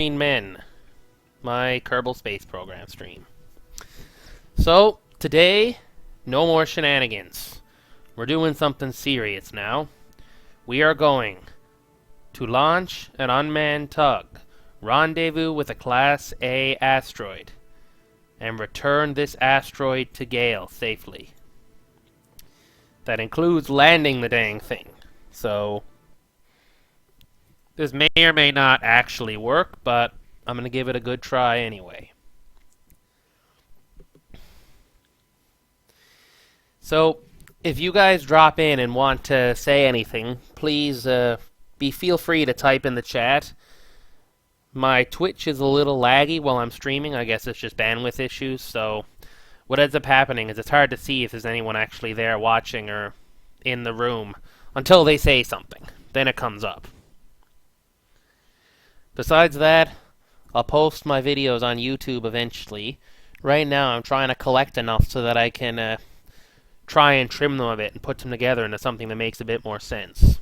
Men, my Kerbal Space Program stream. So, today, no more shenanigans. We're doing something serious now. We are going to launch an unmanned tug, rendezvous with a Class A asteroid, and return this asteroid to Gale safely. That includes landing the dang thing. So, this may or may not actually work, but I'm going to give it a good try anyway. So, if you guys drop in and want to say anything, please feel free to type in the chat. My Twitch is a little laggy while I'm streaming. I guess it's just bandwidth issues, so what ends up happening is it's hard to see if there's anyone actually there watching or in the room until they say something. Then it comes up. Besides that, I'll post my videos on YouTube eventually. Right now I'm trying to collect enough so that I can try and trim them a bit and put them together into something that makes a bit more sense.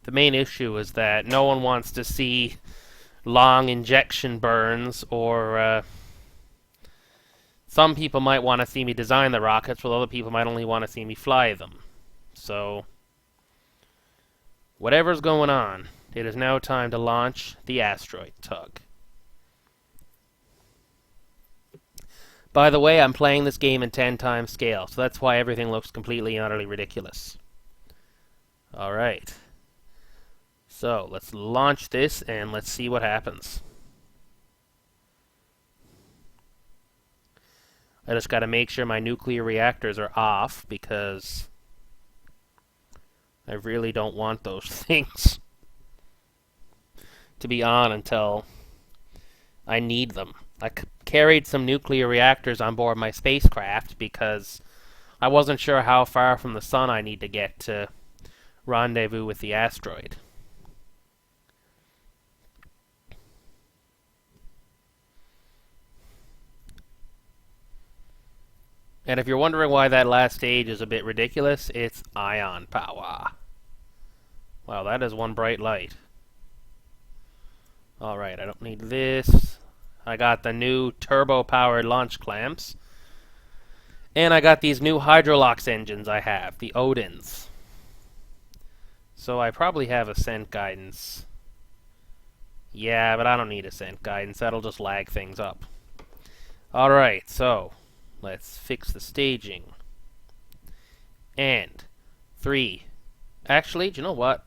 The main issue is that no one wants to see long injection burns, or some people might want to see me design the rockets, while other people might only want to see me fly them. So, whatever's going on, it is now time to launch the asteroid tug. By the way, I'm playing this game in 10 times scale, so that's why everything looks completely and utterly ridiculous. Alright. So, let's launch this and let's see what happens. I just gotta make sure my nuclear reactors are off, because I really don't want those things to be on until I need them. I carried some nuclear reactors on board my spacecraft because I wasn't sure how far from the sun I need to get to rendezvous with the asteroid. And if you're wondering why that last stage is a bit ridiculous, it's ion power. Wow, that is one bright light. Alright, I don't need this. I got the new turbo-powered launch clamps. And I got these new Hydrolox engines I have, the Odins. So I probably have ascent guidance. Yeah, but I don't need ascent guidance. That'll just lag things up. Alright, so let's fix the staging. And 3. Actually, do you know what?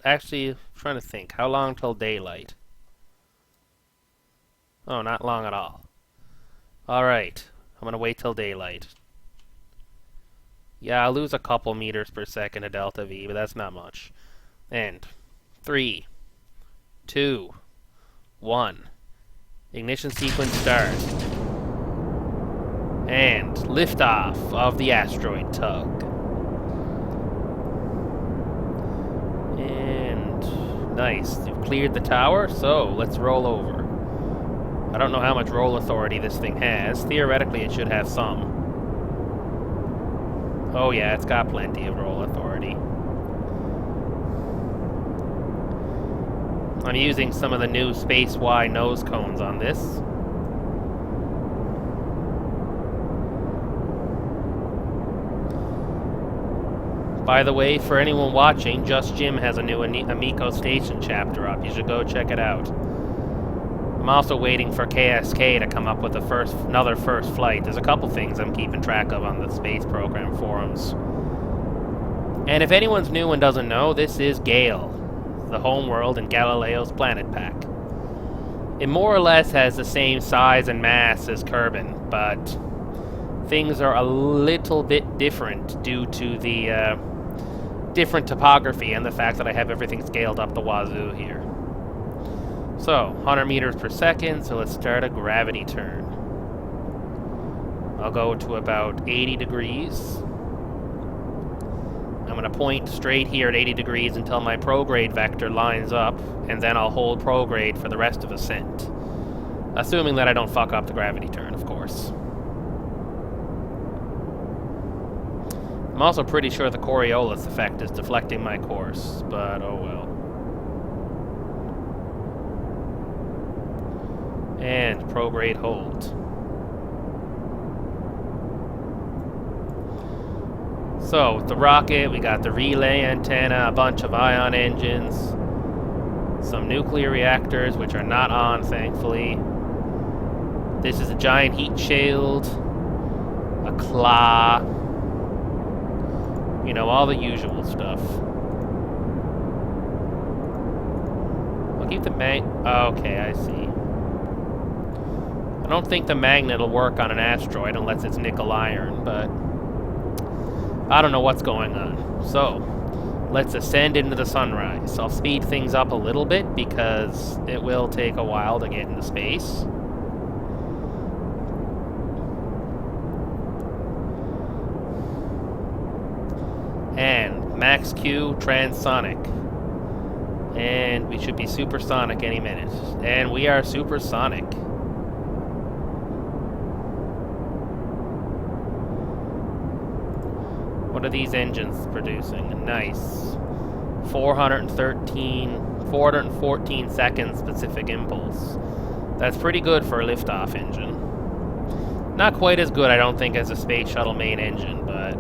Actually, I'm trying to think. How long till daylight? Oh, not long at all. Alright, I'm gonna wait till daylight. Yeah, I'll lose a couple meters per second to delta V, but that's not much. And 3, 2, 1. Ignition sequence start. And liftoff of the asteroid tug. And nice, you've cleared the tower, so let's roll over. I don't know how much roll authority this thing has. Theoretically, it should have some. Oh yeah, it's got plenty of roll authority. I'm using some of the new Space Y nose cones on this. By the way, for anyone watching, Just Jim has a new Amico Station chapter up. You should go check it out. I'm also waiting for KSK to come up with another first flight. There's a couple things I'm keeping track of on the space program forums. And if anyone's new and doesn't know, this is Gale, the homeworld in Galileo's planet pack. It more or less has the same size and mass as Kerbin, but things are a little bit different due to the different topography and the fact that I have everything scaled up the wazoo here. So, 100 meters per second, so let's start a gravity turn. I'll go to about 80 degrees. I'm going to point straight here at 80 degrees until my prograde vector lines up, and then I'll hold prograde for the rest of ascent. Assuming that I don't fuck up the gravity turn, of course. I'm also pretty sure the Coriolis effect is deflecting my course, but oh well. And prograde hold. So, with the rocket, we got the relay antenna, a bunch of ion engines, some nuclear reactors, which are not on, thankfully. This is a giant heat shield, a claw, you know, all the usual stuff. I'll keep the okay, I see. I don't think the magnet will work on an asteroid unless it's nickel iron, but I don't know what's going on. So, let's ascend into the sunrise. I'll speed things up a little bit because it will take a while to get into space. And max Q transonic. And we should be supersonic any minute. And we are supersonic. What are these engines producing? Nice. 414 seconds specific impulse. That's pretty good for a liftoff engine. Not quite as good, I don't think, as a space shuttle main engine, but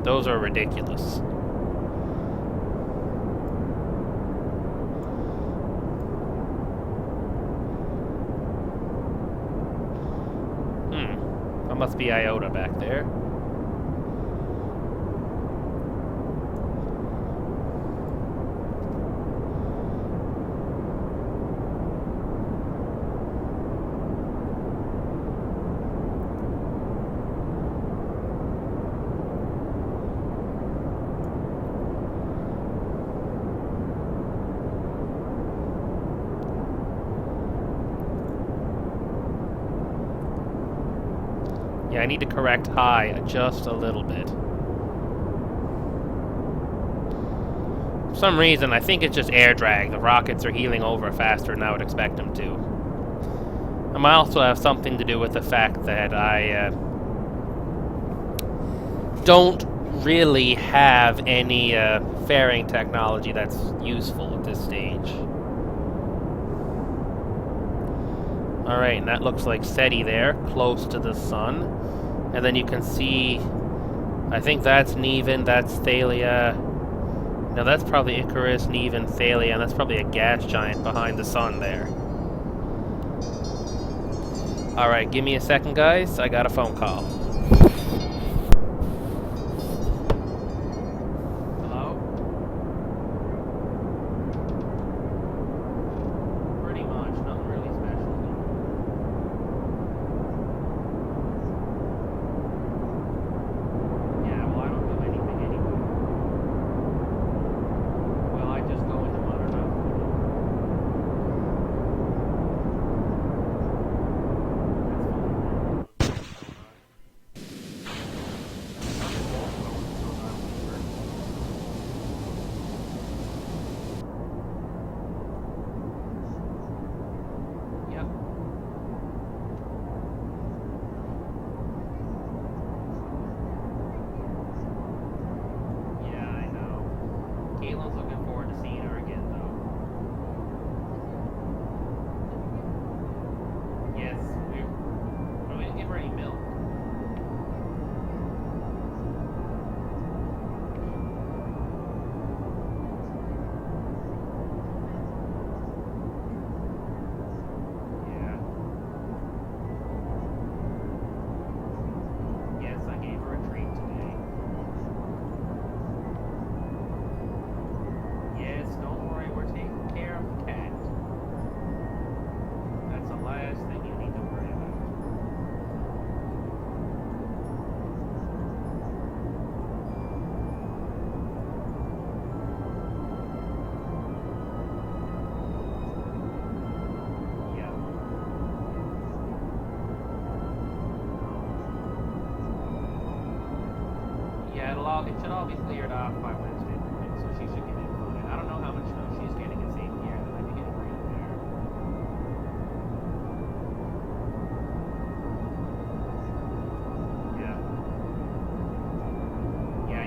those are ridiculous. That must be Iota back there. Yeah, I need to correct high just a little bit. For some reason, I think it's just air drag. The rockets are heeling over faster than I would expect them to. It might also have something to do with the fact that I don't really have any fairing technology that's useful at this stage. Alright, and that looks like SETI there, close to the sun. And then you can see, I think that's Neven, that's Thalia. No, that's probably Icarus, Neven, Thalia, and that's probably a gas giant behind the sun there. Alright, give me a second, guys. I got a phone call. It should all be cleared off by Wednesday morning, so she should get in on it. I don't know how much snow she's getting in St. Pierre. That might be getting rain there. Yeah. Yeah,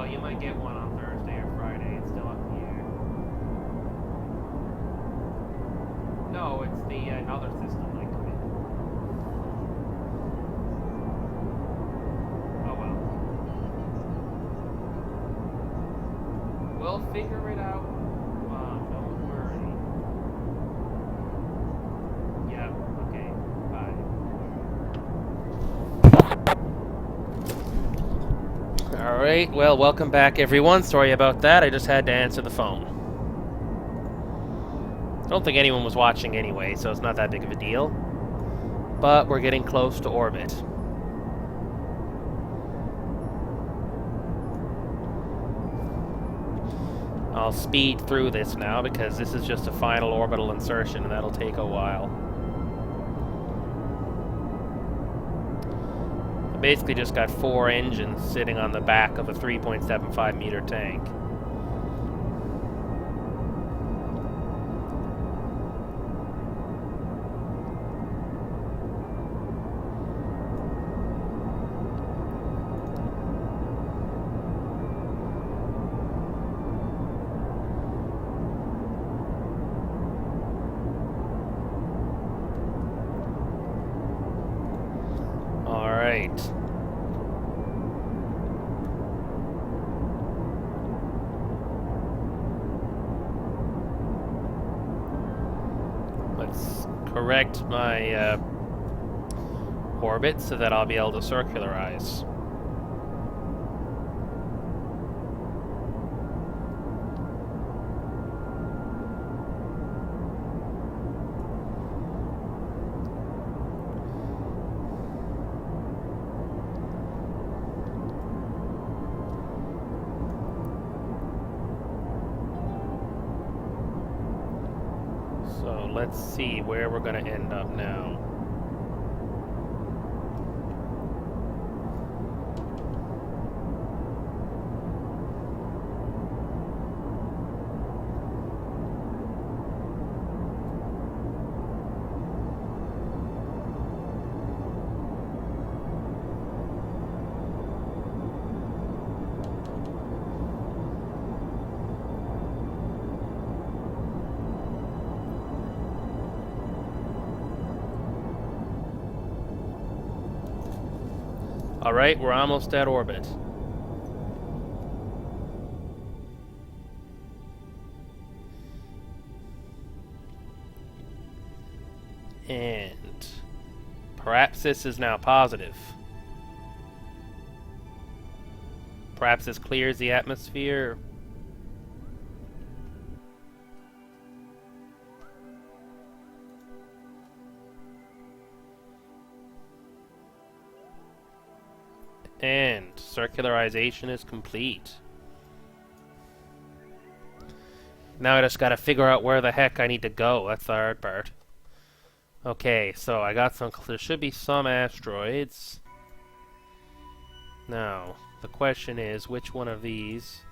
you might get one on Thursday or Friday. It's still up in the air. No, it's the other system might come in. Oh well. We'll figure it out. Don't worry. Yeah, okay. Bye. Alright, well, welcome back everyone. Sorry about that. I just had to answer the phone. I don't think anyone was watching anyway, so it's not that big of a deal. But we're getting close to orbit. I'll speed through this now because this is just a final orbital insertion and that'll take a while. I basically just got 4 engines sitting on the back of a 3.75 meter tank. Let's correct my orbit so that I'll be able to circularize. So let's see where we're going to end up now. Alright, we're almost at orbit. And perhaps this is now positive. Perhaps this clears the atmosphere. And circularization is complete. Now I just gotta figure out where the heck I need to go. That's the hard part. Okay, so I got some... There should be some asteroids. Now, the question is, which one of these...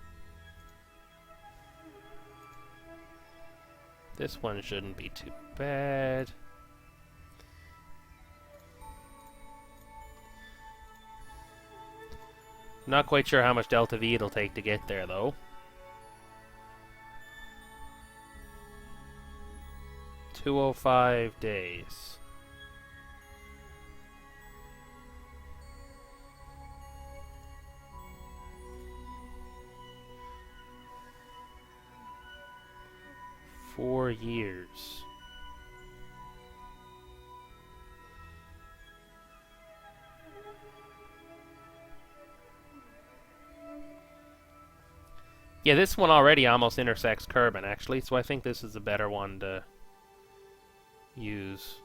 This one shouldn't be too bad. Not quite sure how much delta V it'll take to get there, though. 205 days. Four years. Yeah, this one already almost intersects Kerbin, actually, so I think this is a better one to use.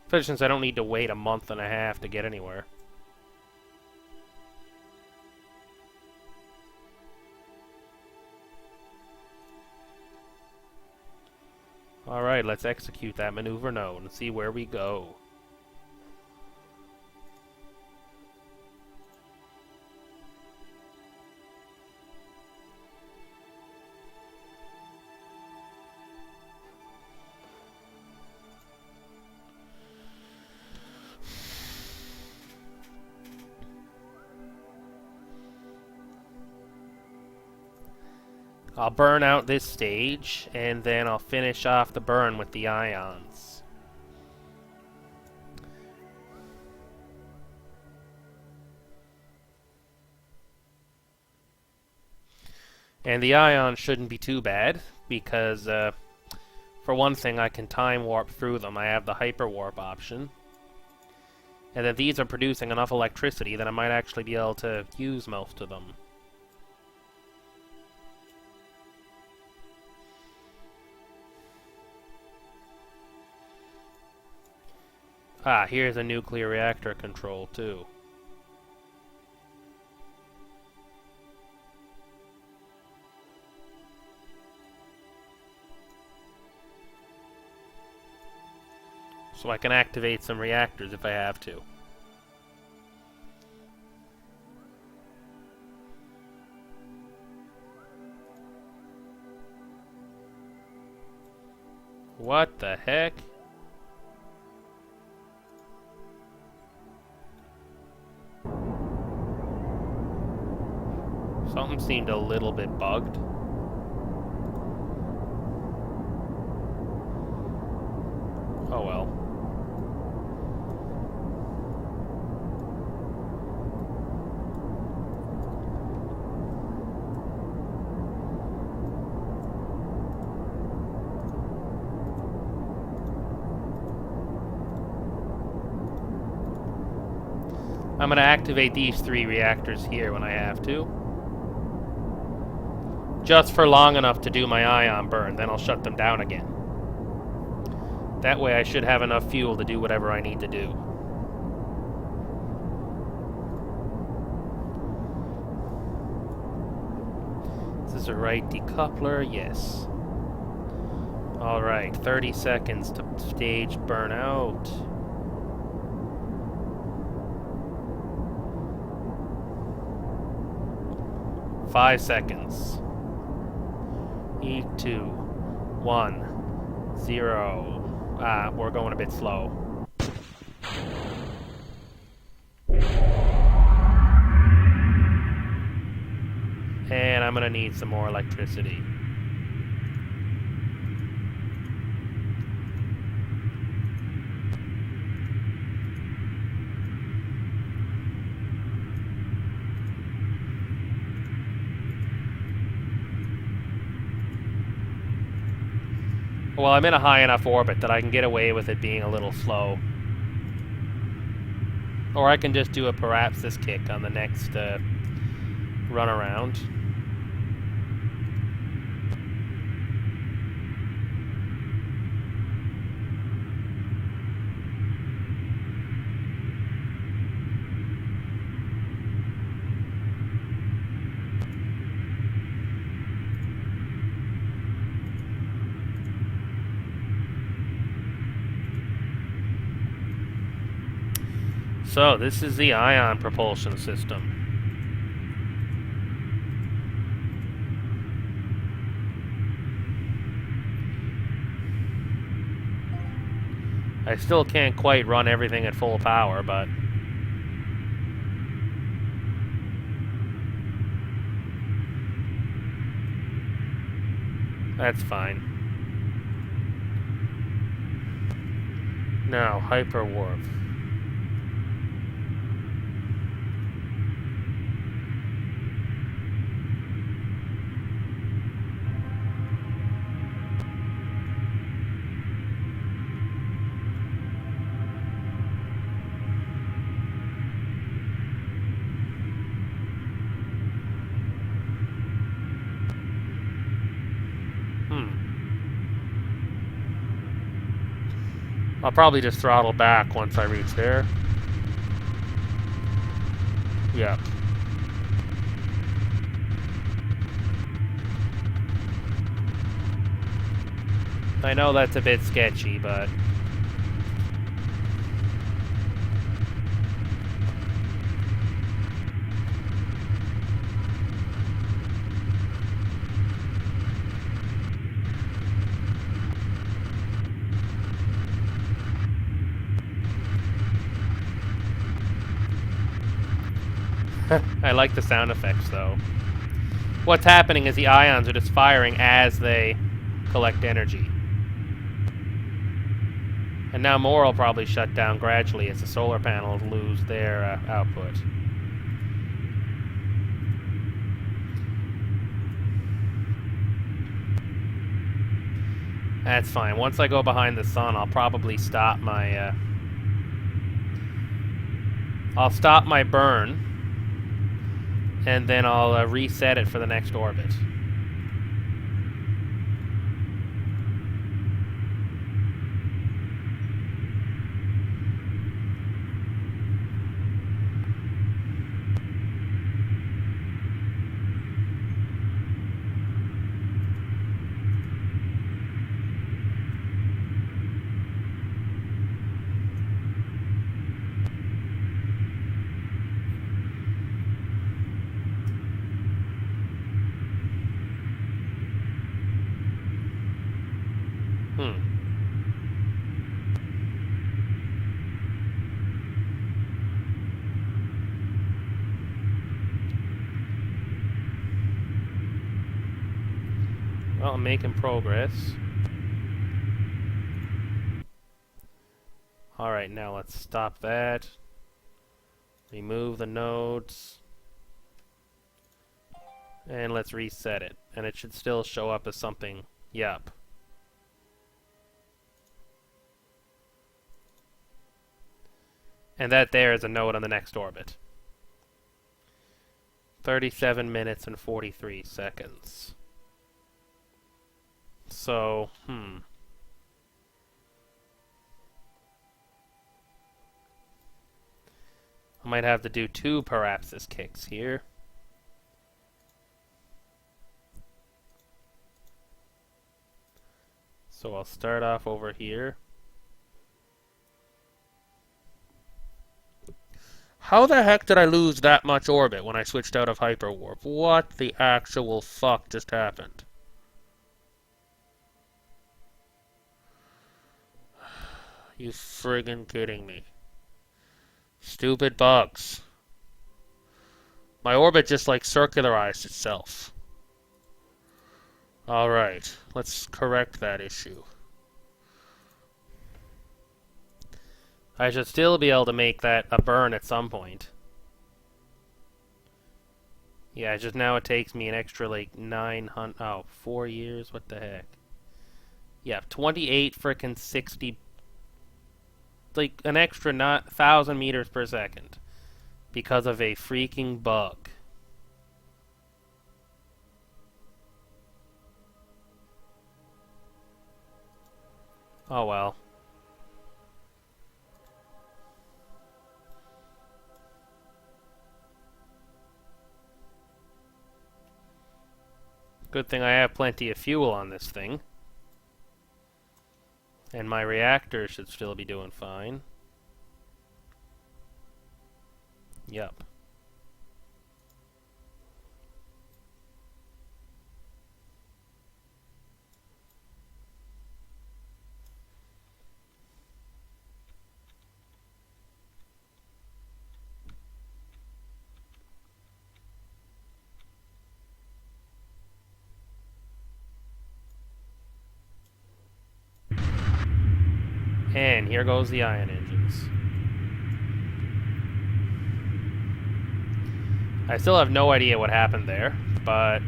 Especially since I don't need to wait a month and a half to get anywhere. Alright, let's execute that maneuver node and see where we go. I'll burn out this stage, and then I'll finish off the burn with the ions. And the ions shouldn't be too bad, because for one thing I can time warp through them. I have the hyper warp option. And then these are producing enough electricity that I might actually be able to use most of them. Ah, here's a nuclear reactor control, too. So I can activate some reactors if I have to. What the heck? Something seemed a little bit bugged. Oh well. I'm going to activate these 3 reactors here when I have to. Just for long enough to do my ion burn, then I'll shut them down again. That way I should have enough fuel to do whatever I need to do. Is this the right decoupler? Yes. Alright, 30 seconds to stage burnout. Five seconds. 3, 2, 1, 0. Ah, we're going a bit slow. And I'm gonna need some more electricity. Well, I'm in a high enough orbit that I can get away with it being a little slow. Or I can just do a parapsis kick on the next run around. So, this is the ion propulsion system. I still can't quite run everything at full power, but that's fine. Now, hyper warp. I'll probably just throttle back once I reach there. Yeah. I know that's a bit sketchy, but I like the sound effects, though. What's happening is the ions are just firing as they collect energy. And now more will probably shut down gradually as the solar panels lose their output. That's fine. Once I go behind the sun, I'll probably stop my... I'll stop my burn. And then I'll reset it for the next orbit. Well, I'm making progress. Alright, now let's stop that. Remove the nodes. And let's reset it. And it should still show up as something. Yup. And that there is a node on the next orbit. 37 minutes and 43 seconds. So, I might have to do 2 parapsis kicks here. So I'll start off over here. How the heck did I lose that much orbit when I switched out of hyperwarp? What the actual fuck just happened? You friggin' kidding me. Stupid bugs. My orbit just like circularized itself. Alright, let's correct that issue. I should still be able to make that a burn at some point. Yeah, just now it takes me an extra like 900... Oh, 4 years? What the heck? Yeah, 28 frickin' 60... Like an extra 1,000 meters per second. Because of a freaking bug. Oh well. Good thing I have plenty of fuel on this thing. And my reactor should still be doing fine. Yup. And here goes the ion engines. I still have no idea what happened there, but...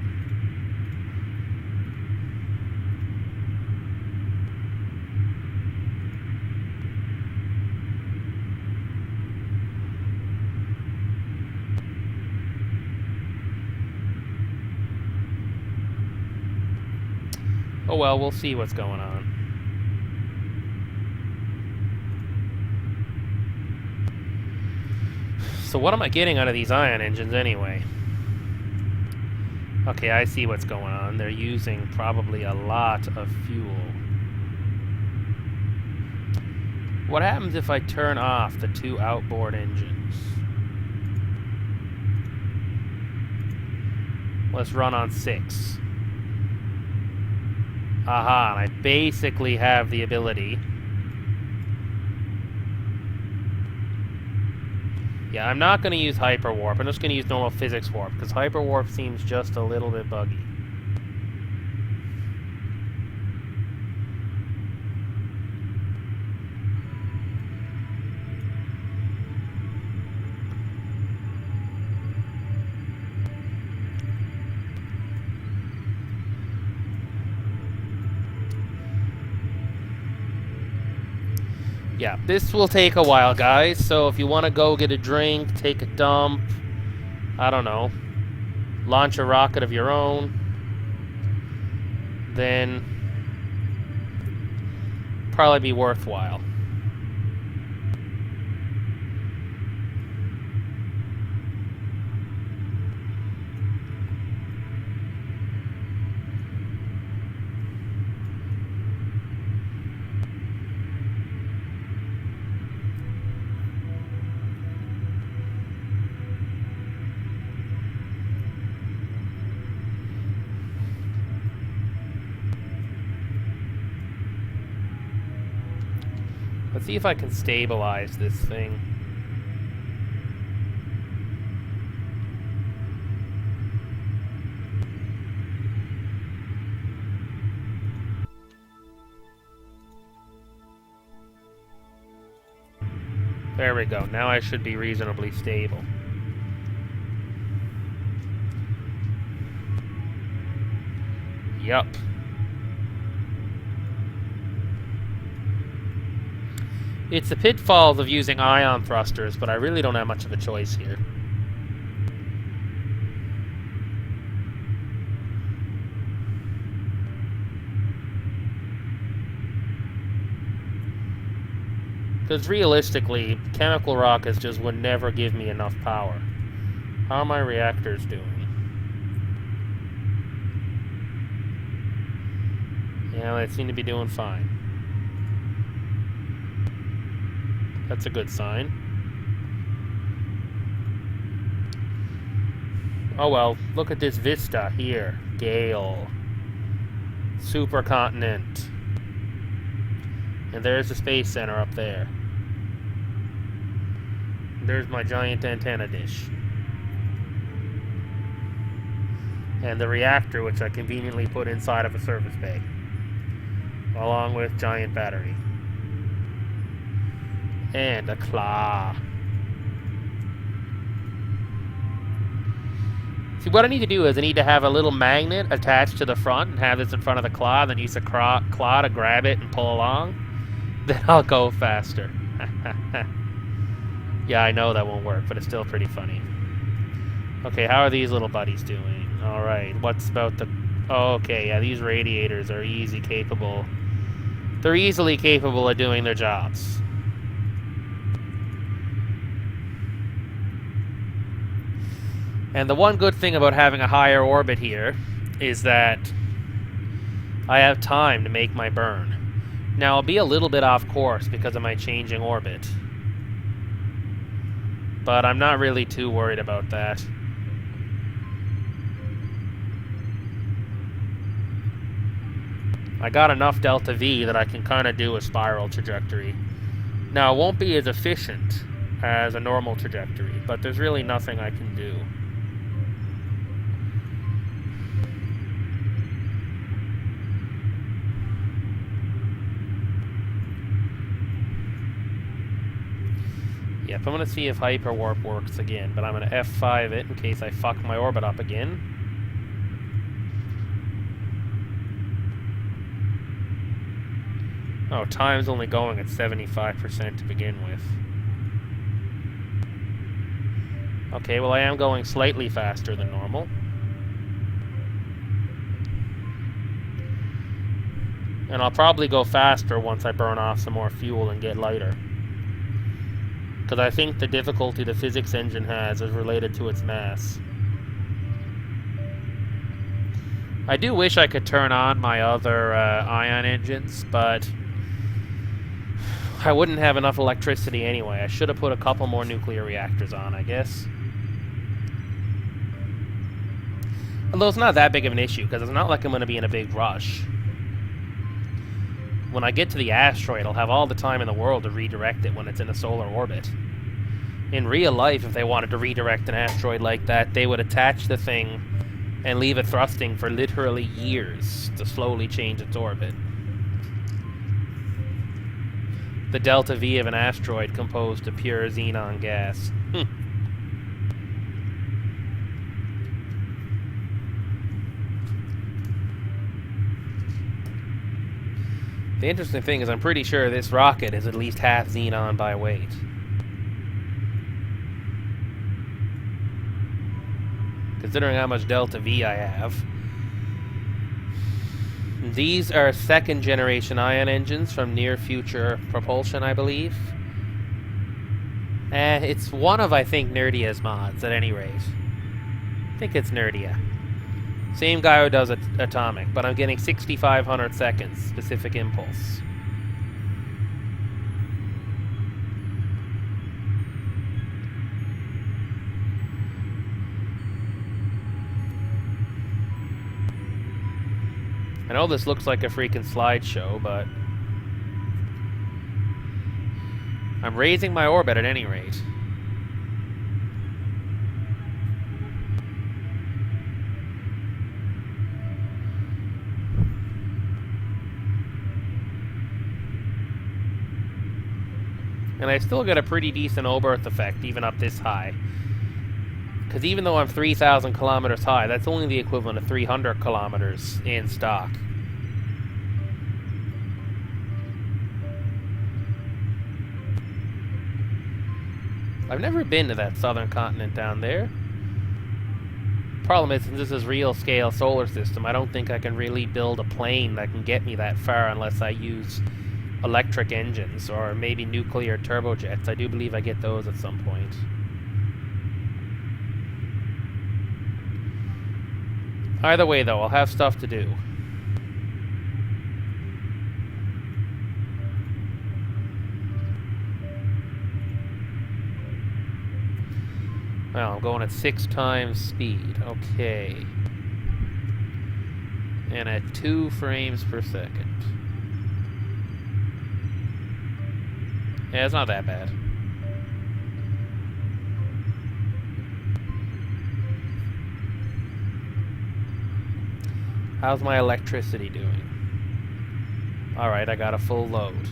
oh well, we'll see what's going on. So what am I getting out of these ion engines anyway? Okay, I see what's going on. They're using probably a lot of fuel. What happens if I turn off the 2 outboard engines? Let's run on 6. Aha, and I basically have the ability... Yeah, I'm not going to use hyperwarp. I'm just going to use normal physics warp, because hyperwarp seems just a little bit buggy. Yeah, this will take a while, guys, so if you want to go get a drink, take a dump, I don't know, launch a rocket of your own, then probably be worthwhile. Let's see if I can stabilize this thing. There we go. Now I should be reasonably stable. Yup. It's the pitfalls of using ion thrusters, but I really don't have much of a choice here. Because realistically, chemical rockets just would never give me enough power. How are my reactors doing? Yeah, they seem to be doing fine. That's a good sign. Oh well, look at this vista here. Gale. Supercontinent. And there's the space center up there. There's my giant antenna dish. And the reactor, which I conveniently put inside of a service bay. Along with giant battery. And a claw. See, what I need to do is I need to have a little magnet attached to the front and have this in front of the claw, then use the claw to grab it and pull along. Then I'll go faster. Yeah, I know that won't work, but it's still pretty funny. Okay, how are these little buddies doing? Alright, what's about the... Oh, okay, yeah, these radiators are easily capable of doing their jobs. And the one good thing about having a higher orbit here is that I have time to make my burn. Now, I'll be a little bit off course because of my changing orbit. But I'm not really too worried about that. I got enough delta V that I can kind of do a spiral trajectory. Now, it won't be as efficient as a normal trajectory, but there's really nothing I can do. Yep, I'm going to see if hyperwarp works again, but I'm going to F5 it in case I fuck my orbit up again. Oh, time's only going at 75% to begin with. Okay, well I am going slightly faster than normal. And I'll probably go faster once I burn off some more fuel and get lighter. Because I think the difficulty the physics engine has is related to its mass. I do wish I could turn on my other ion engines, but I wouldn't have enough electricity anyway. I should have put a couple more nuclear reactors on, I guess. Although it's not that big of an issue, because it's not like I'm going to be in a big rush. When I get to the asteroid, I'll have all the time in the world to redirect it when it's in a solar orbit. In real life, if they wanted to redirect an asteroid like that, they would attach the thing and leave it thrusting for literally years to slowly change its orbit. The delta V of an asteroid composed of pure xenon gas. The interesting thing is I'm pretty sure this rocket is at least half xenon by weight. Considering how much delta V I have. These are second generation ion engines from Near Future Propulsion, I believe. It's one of, I think, Nerdia's mods, at any rate. I think it's Nerdia. Same guy who does Atomic, but I'm getting 6,500 seconds specific impulse. I know this looks like a freaking slideshow, but I'm raising my orbit at any rate. And I still get a pretty decent O-berth effect, even up this high. Because even though I'm 3,000 kilometers high, that's only the equivalent of 300 kilometers in stock. I've never been to that southern continent down there. Problem is, since this is real scale solar system, I don't think I can really build a plane that can get me that far unless I use electric engines or maybe nuclear turbojets. I do believe I get those at some point. Either way, though, I'll have stuff to do. Well, I'm going at 6 times speed. Okay. And at 2 frames per second. Yeah, it's not that bad. How's my electricity doing? Alright, I got a full load.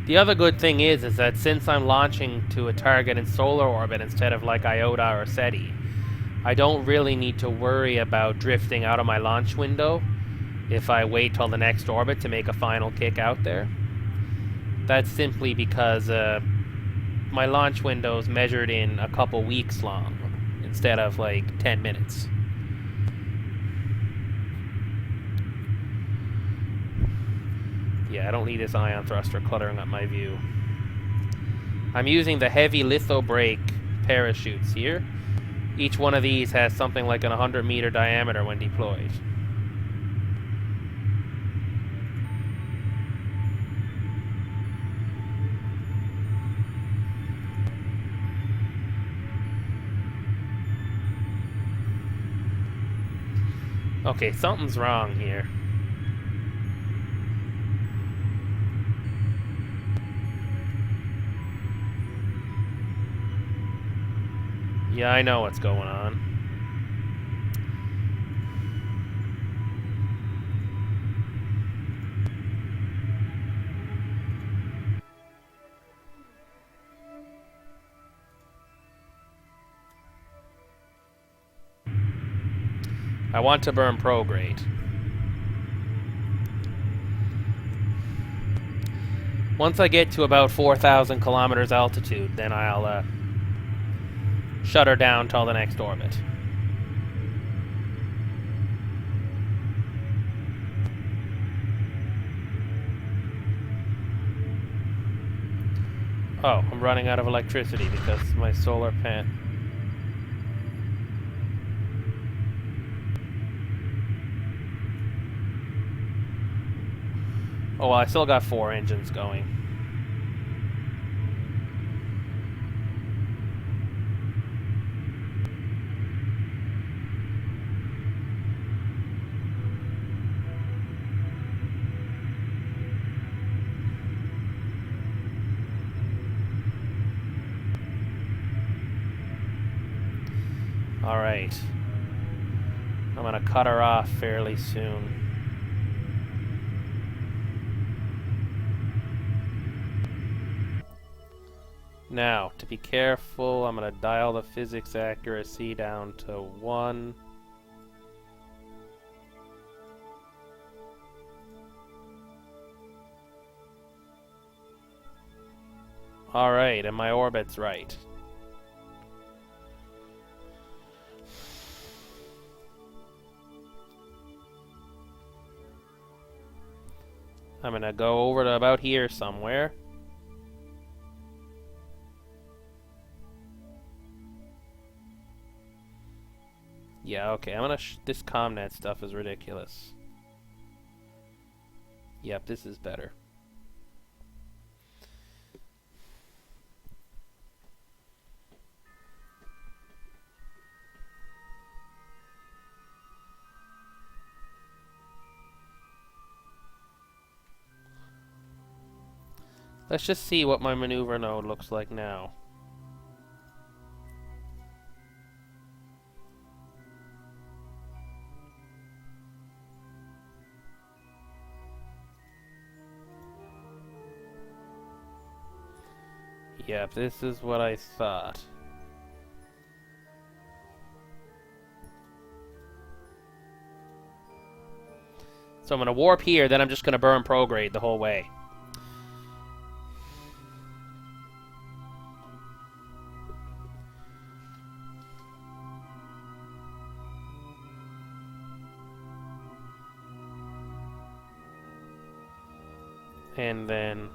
The other good thing is that since I'm launching to a target in solar orbit instead of like Iota or SETI, I don't really need to worry about drifting out of my launch window if I wait till the next orbit to make a final kick out there. That's simply because my launch window is measured in a couple weeks long instead of like 10 minutes. Yeah, I don't need this ion thruster cluttering up my view. I'm using the heavy litho brake parachutes here. Each one of these has something like an 100-meter diameter when deployed. Okay, something's wrong here. Yeah, I know what's going on. I want to burn prograde. Once I get to about 4,000 kilometers altitude, then I'll shut her down till the next orbit. Oh, I'm running out of electricity because my solar pan. Oh, well, I still got 4 engines going. Alright. I'm gonna cut her off fairly soon. Now, to be careful, I'm gonna dial the physics accuracy down to 1. Alright, and my orbit's right. I'm gonna go over to about here somewhere. Yeah, okay, I'm gonna this ComNet stuff is ridiculous. Yep, this is better. Let's just see what my maneuver node looks like now. Yep, this is what I thought. So I'm going to warp here, then I'm just going to burn prograde the whole way. And then...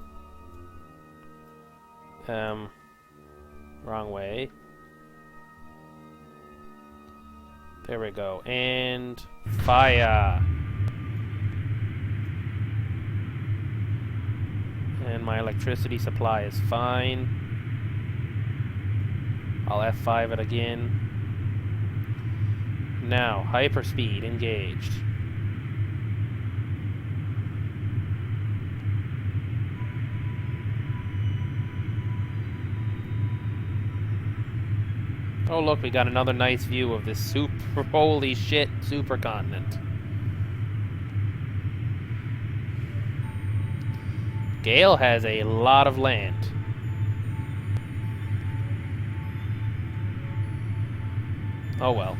wrong way. There we go. And... fire! And my electricity supply is fine. I'll F5 it again. Now, hyperspeed engaged. Oh look, we got another nice view of this super, holy shit, supercontinent. Gale has a lot of land. Oh well.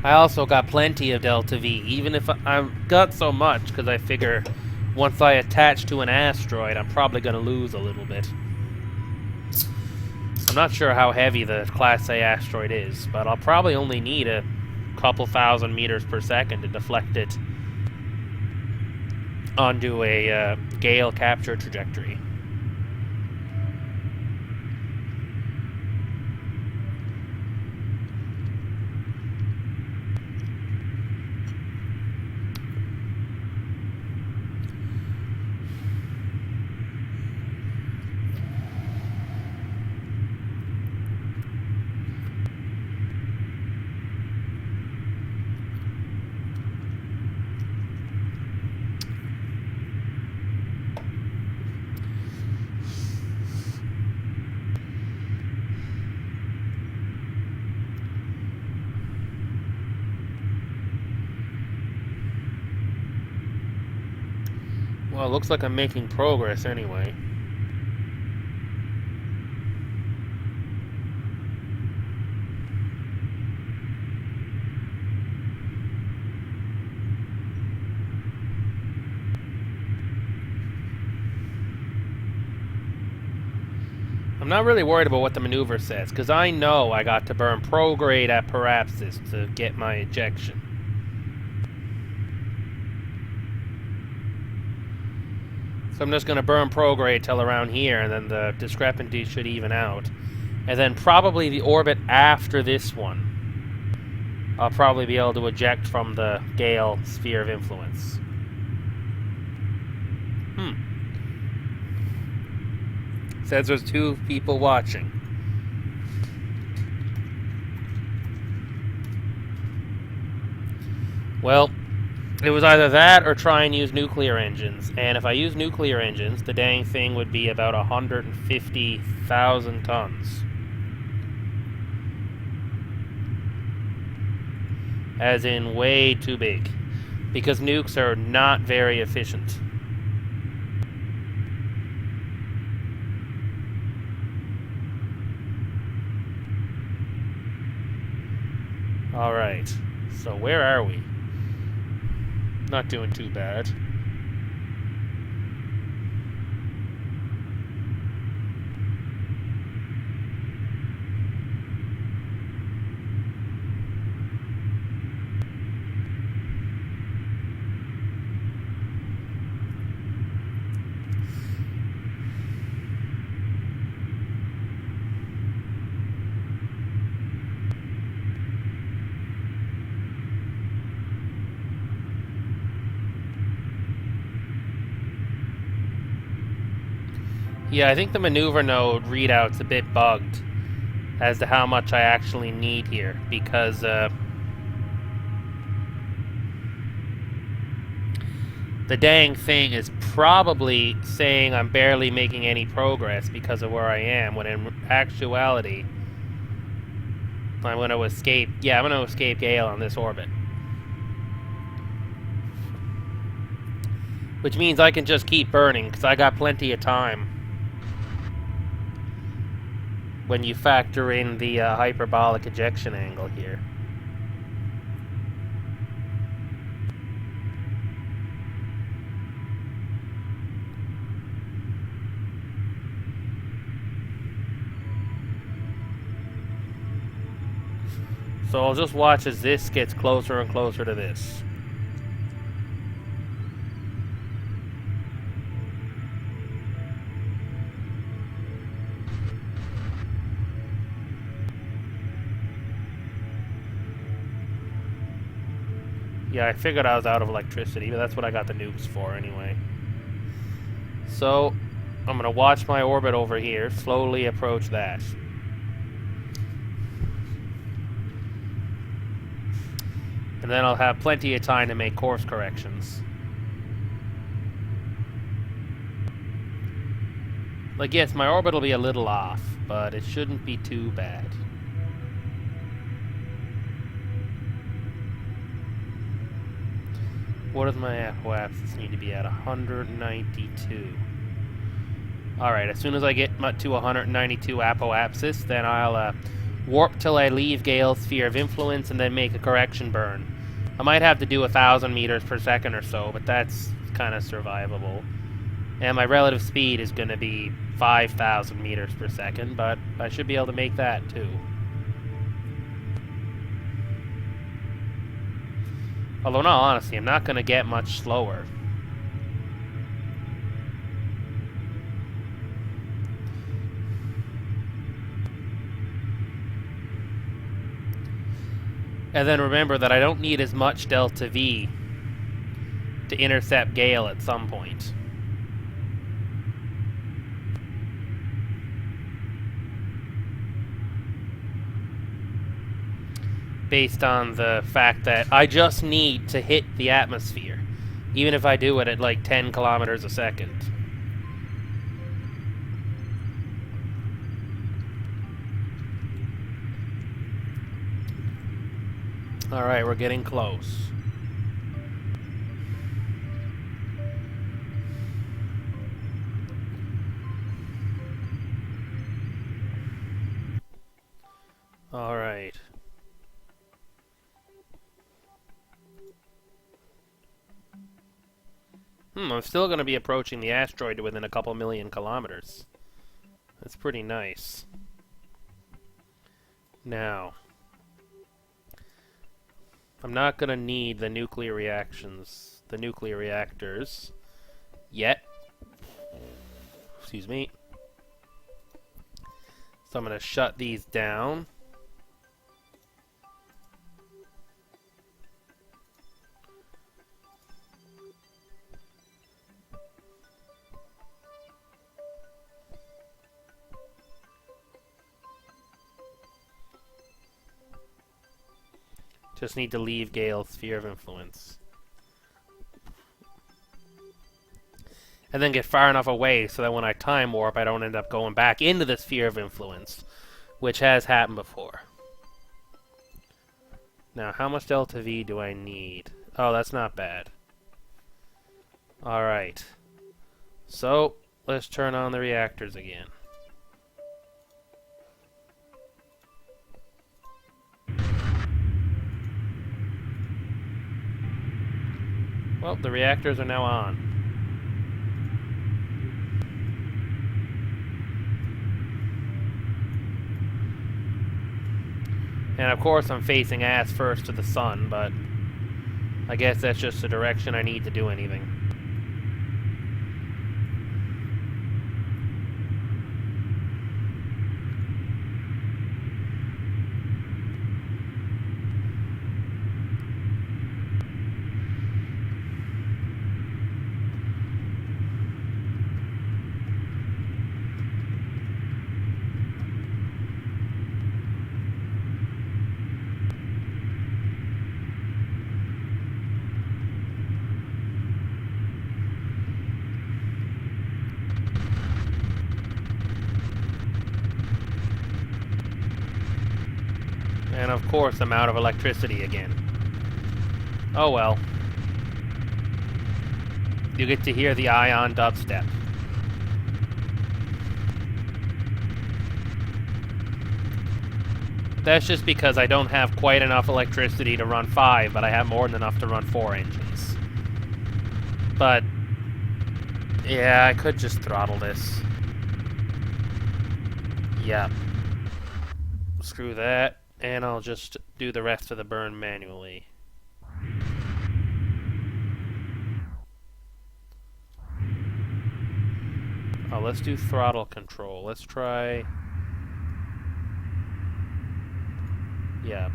I also got plenty of Delta V, even if I've got so much, because I figure once I attach to an asteroid, I'm probably going to lose a little bit. I'm not sure how heavy the Class A asteroid is, but I'll probably only need a couple thousand meters per second to deflect it onto a Gale capture trajectory. Well, it looks like I'm making progress anyway. I'm not really worried about what the maneuver says, because I know I got to burn prograde at Parapsis to get my ejection. So I'm just going to burn prograde till around here, and then the discrepancy should even out. And then probably the orbit after this one, I'll probably be able to eject from the Gale sphere of influence. Says there's 2 people watching. Well, it was either that or try and use nuclear engines. And if I use nuclear engines, the dang thing would be about 150,000 tons. As in way too big. Because nukes are not very efficient. Alright. So where are we? Not doing too bad. Yeah, I think the maneuver node readout's a bit bugged as to how much I actually need here, because the dang thing is probably saying I'm barely making any progress because of where I am, when in actuality I'm going to escape. Yeah, I'm going to escape Gale on this orbit. Which means I can just keep burning, because I got plenty of time. When you factor in the hyperbolic ejection angle here. So I'll just watch as this gets closer and closer to this. Yeah, I figured I was out of electricity, but that's what I got the nukes for anyway. So, I'm going to watch my orbit over here, slowly approach that. And then I'll have plenty of time to make course corrections. Like, yes, my orbit will be a little off, but it shouldn't be too bad. What does my apoapsis need to be at? 192. Alright, as soon as I get to 192 apoapsis, then I'll warp till I leave Gale's sphere of influence and then make a correction burn. I might have to do 1,000 meters per second or so, but that's kind of survivable. And my relative speed is going to be 5,000 meters per second, but I should be able to make that too. Although, in all honesty, I'm not going to get much slower. And then remember that I don't need as much delta V to intercept Gale at some point. Based on the fact that I just need to hit the atmosphere, even if I do it at like 10 kilometers a second. Alright, we're getting close. Alright. I'm still going to be approaching the asteroid within a couple million kilometers. That's pretty nice. Now, I'm not going to need the nuclear reactors yet. Excuse me. So I'm going to shut these down. Just need to leave Gale's sphere of influence. And then get far enough away so that when I time warp, I don't end up going back into the sphere of influence, which has happened before. Now, how much delta V do I need? Oh, that's not bad. Alright. So, let's turn on the reactors again. Well, the reactors are now on. And of course I'm facing ass first to the sun, but I guess that's just the direction I need to do anything. And of course I'm out of electricity again. Oh well. You get to hear the ion dubstep. That's just because I don't have quite enough electricity to run 5, but I have more than enough to run 4 engines. But, yeah, I could just throttle this. Yep. Screw that, and I'll just do the rest of the burn manually. Oh, let's do throttle control. Let's try... Yep.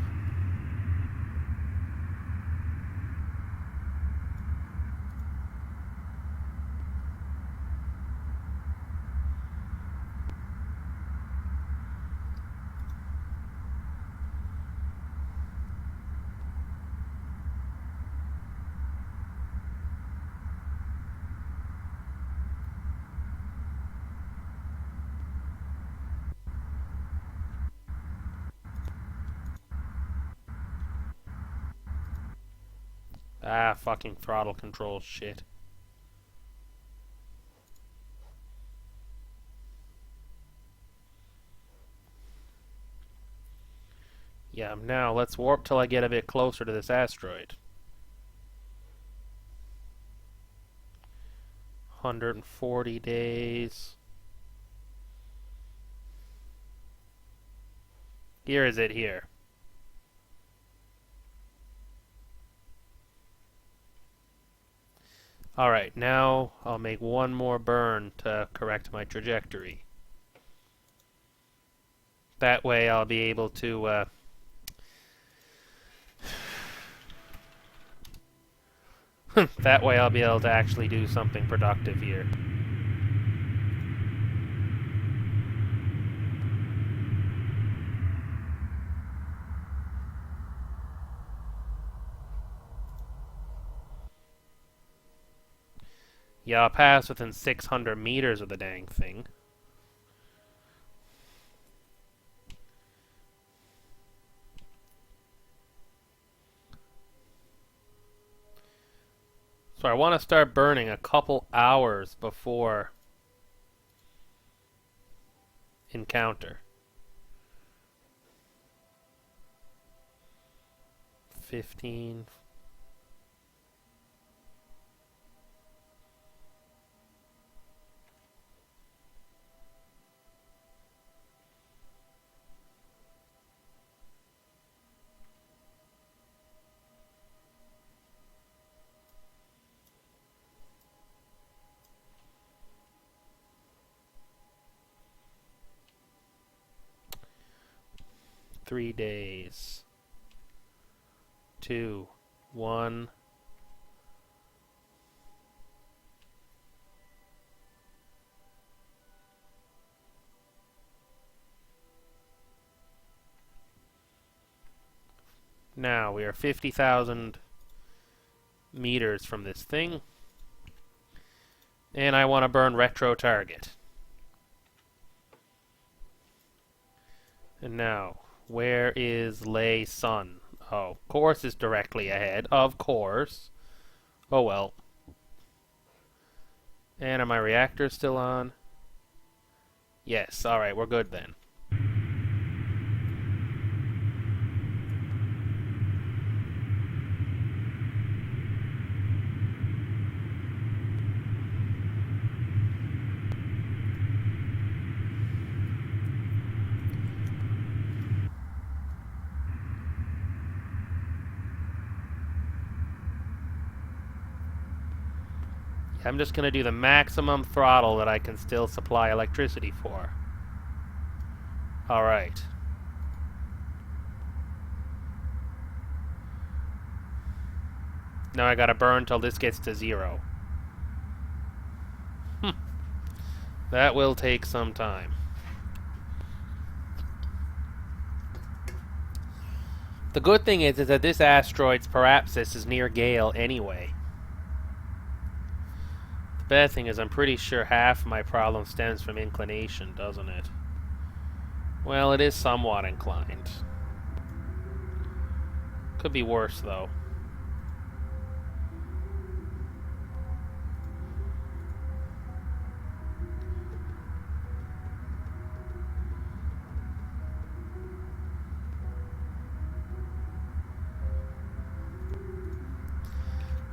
Ah, fucking throttle control shit. Yeah, now let's warp till I get a bit closer to this asteroid. 140 days. Here is it here. Alright, now I'll make one more burn to correct my trajectory. That way I'll be able to, that way I'll be able to actually do something productive here. Yeah, I'll pass within 600 meters of the dang thing. So I want to start burning a couple hours before encounter. 15... 3 days. 2, 1. Now we are 50,000 meters from this thing. And I want to burn retro target. And now, where is Lay Sun? Oh, course is directly ahead. Of course. Oh well. And are my reactors still on? Yes, alright, we're good then. I'm just going to do the maximum throttle that I can still supply electricity for. Alright. Now I gotta burn till this gets to 0. That will take some time. The good thing is that this asteroid's parapsis is near Gale anyway. The bad thing is I'm pretty sure half my problem stems from inclination, doesn't it? Well, it is somewhat inclined. Could be worse, though.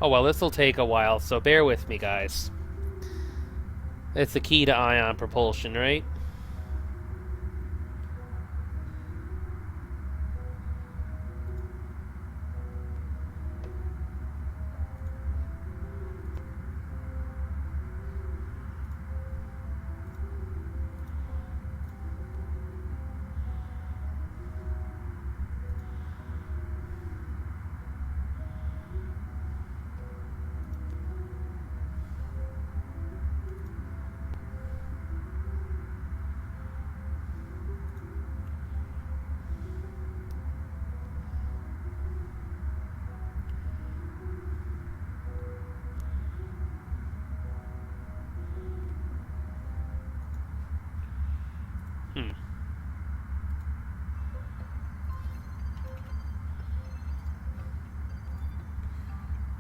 Oh well, this'll take a while, so bear with me, guys. It's the key to ion propulsion, right?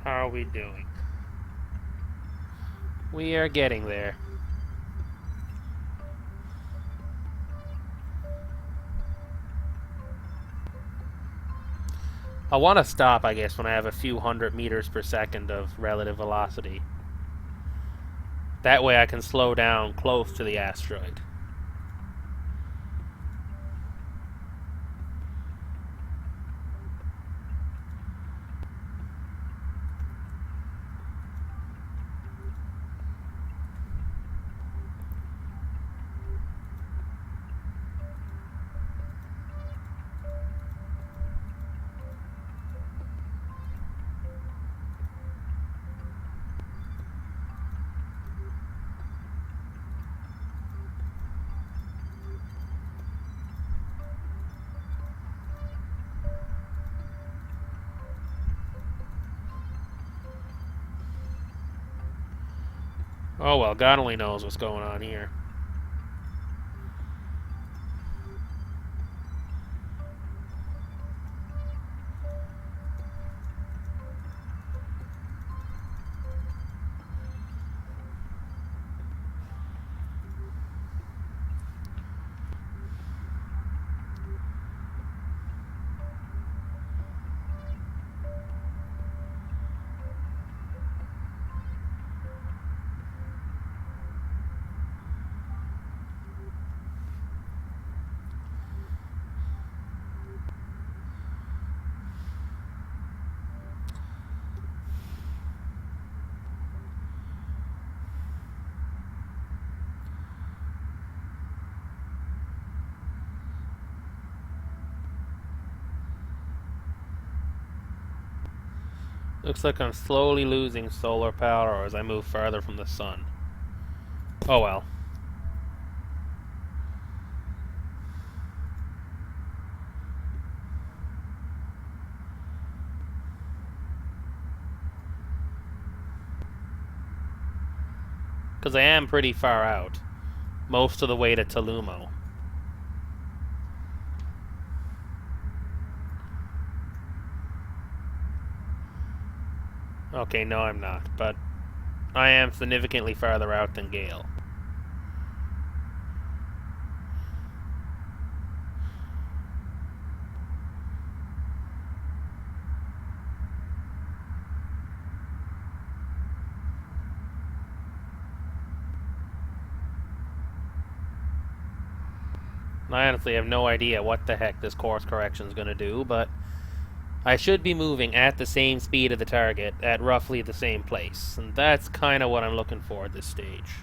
How are we doing? We are getting there. I want to stop, I guess, when I have a few hundred meters per second of relative velocity. That way I can slow down close to the asteroid. Oh well, God only knows what's going on here. Looks like I'm slowly losing solar power as I move farther from the sun. Oh well. Because I am pretty far out. Most of the way to Tolumo. Okay, no I'm not, but I am significantly farther out than Gale. I honestly have no idea what the heck this course correction is going to do, but I should be moving at the same speed of the target at roughly the same place, and that's kind of what I'm looking for at this stage.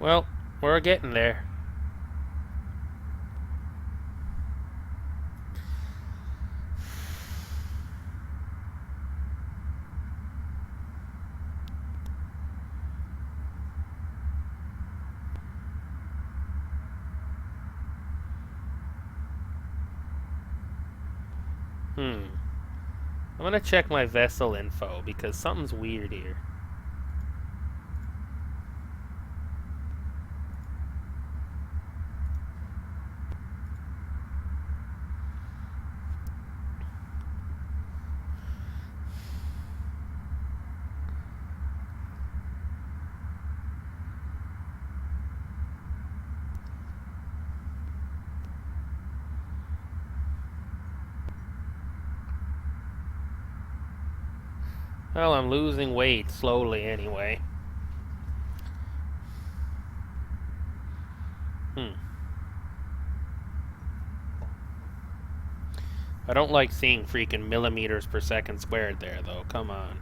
Well, we're getting there. I'm gonna check my vessel info because something's weird here. Well, I'm losing weight slowly anyway. I don't like seeing freaking millimeters per second squared there, though. Come on.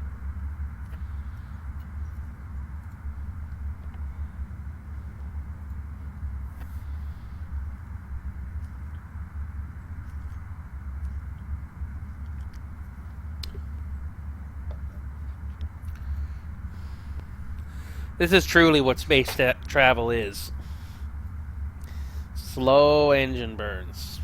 This is truly what space travel is. Slow engine burns.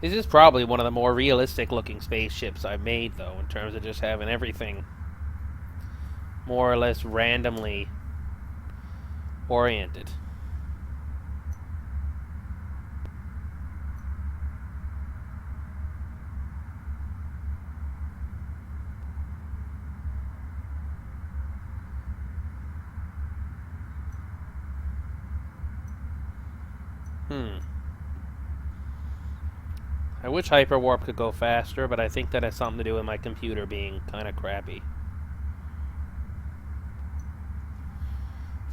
This is probably one of the more realistic looking spaceships I've made, though, in terms of just having everything more or less randomly oriented. I wish hyperwarp could go faster, but I think that has something to do with my computer being kind of crappy.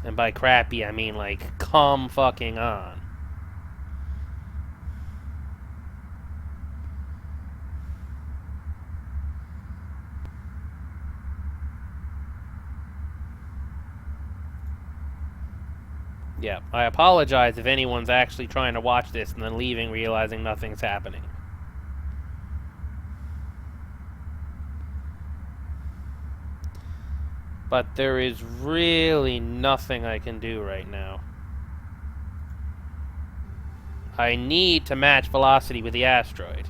And by crappy, I mean like, come fucking on. Yeah, I apologize if anyone's actually trying to watch this and then leaving realizing nothing's happening. But there is really nothing I can do right now. I need to match velocity with the asteroid.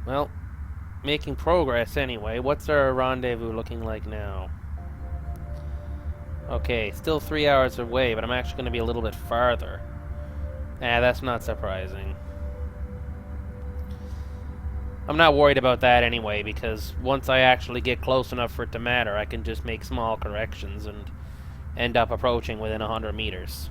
Well, making progress anyway. What's our rendezvous looking like now? Okay, still 3 hours away, but I'm actually going to be a little bit farther. That's not surprising. I'm not worried about that anyway, because once I actually get close enough for it to matter, I can just make small corrections and end up approaching within 100 meters.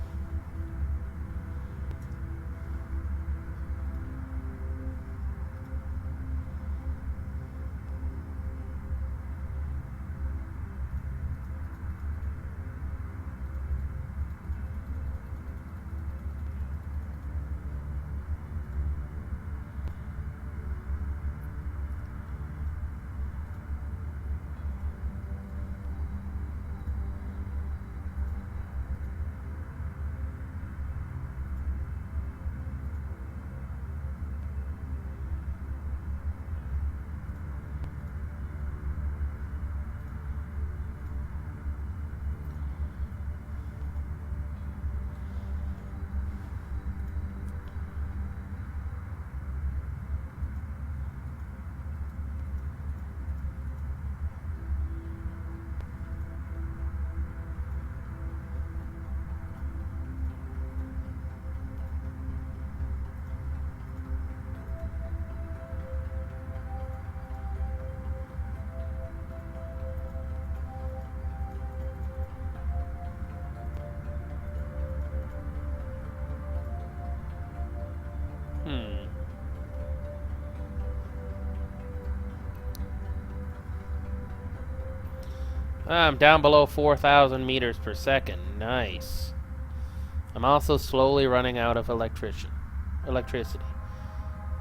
I'm down below 4,000 meters per second. Nice. I'm also slowly running out of electricity.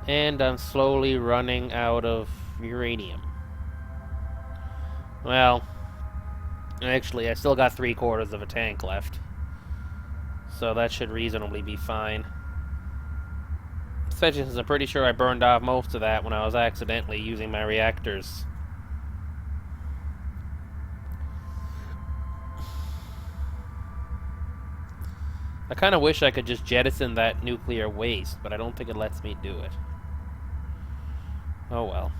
And I'm slowly running out of uranium. Well, actually, I still got 3/4 of a tank left. So that should reasonably be fine. Especially since I'm pretty sure I burned off most of that when I was accidentally using my reactors. I kind of wish I could just jettison that nuclear waste, but I don't think it lets me do it. Oh well.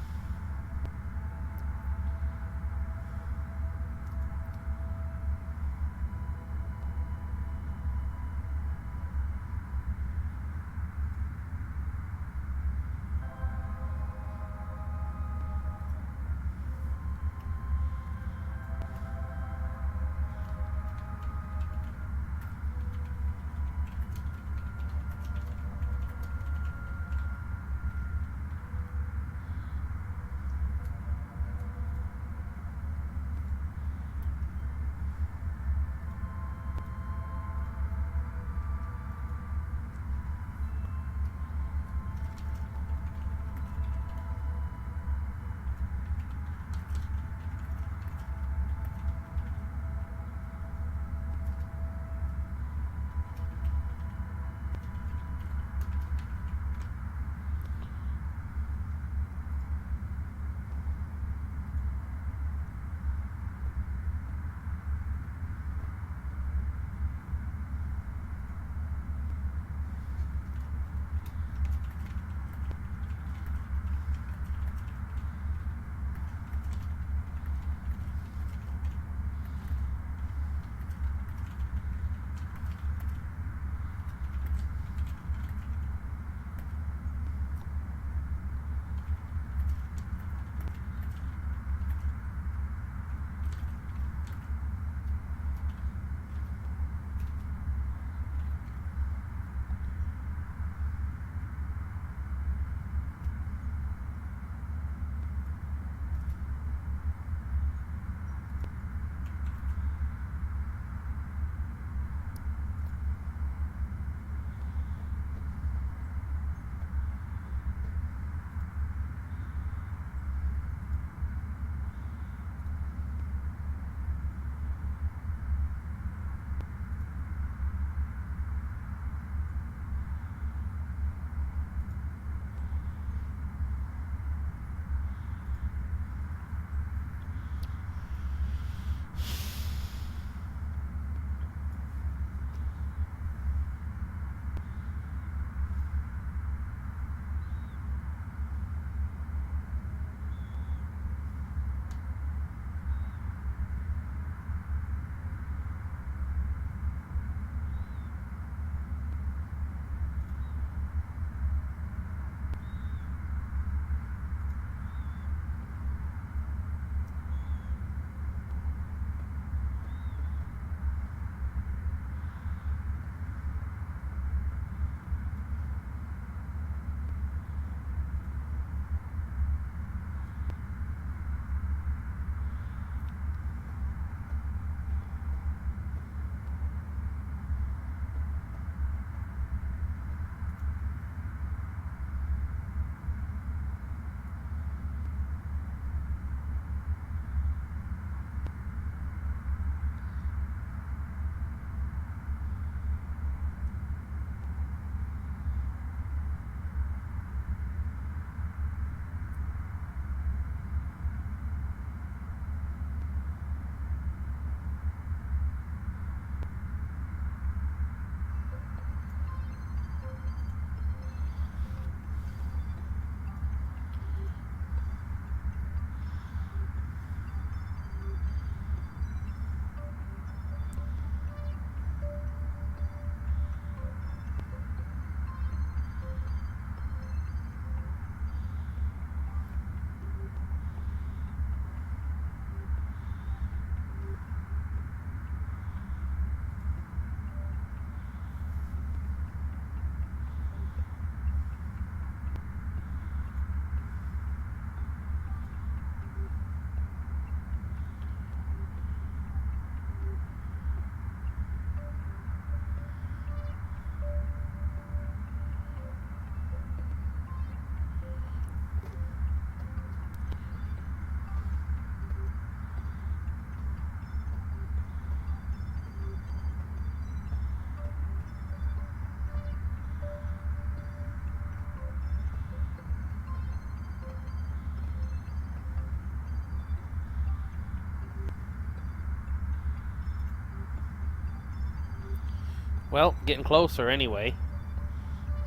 Well, getting closer anyway.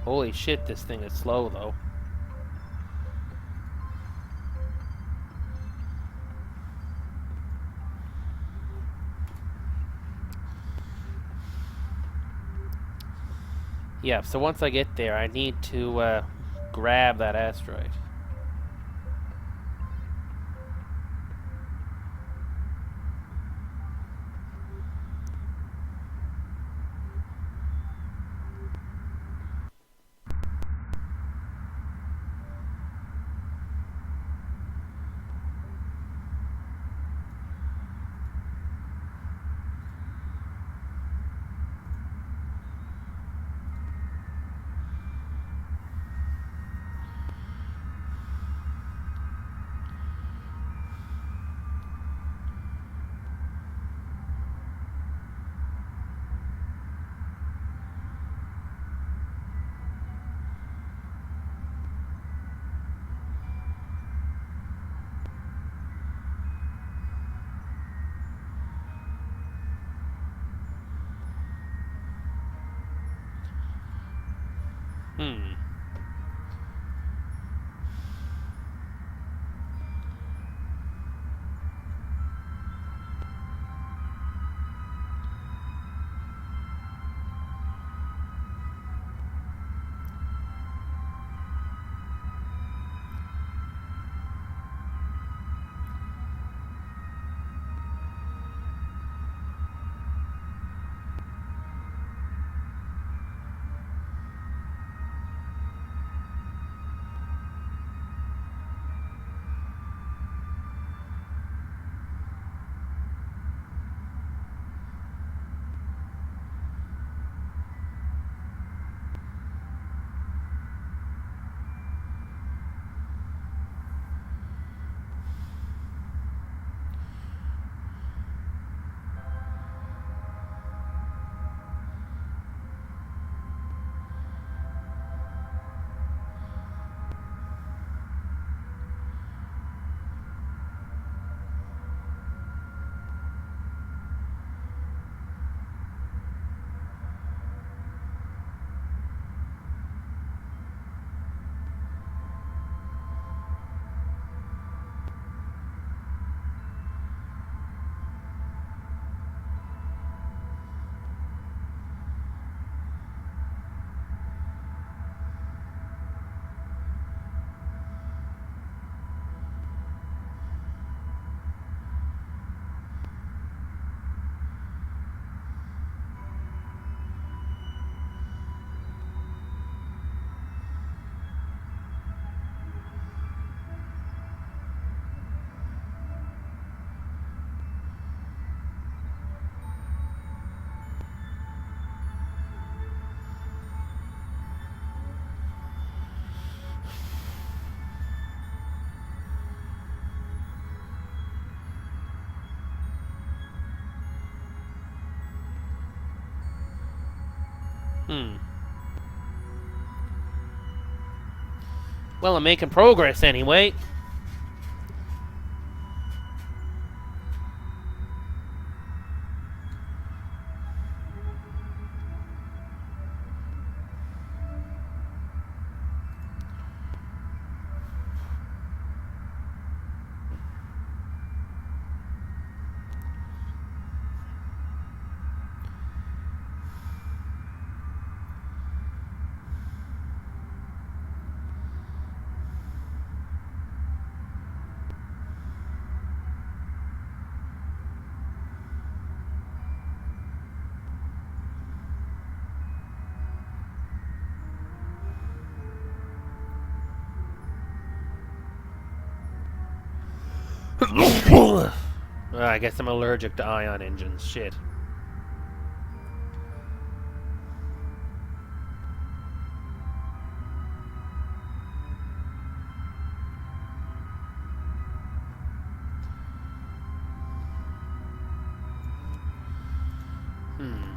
Holy shit, this thing is slow though. Yeah, so once I get there, I need to grab that asteroid. Hmm. Hmm. Well, I'm making progress anyway. I guess I'm allergic to ion engines. Shit. Hmm.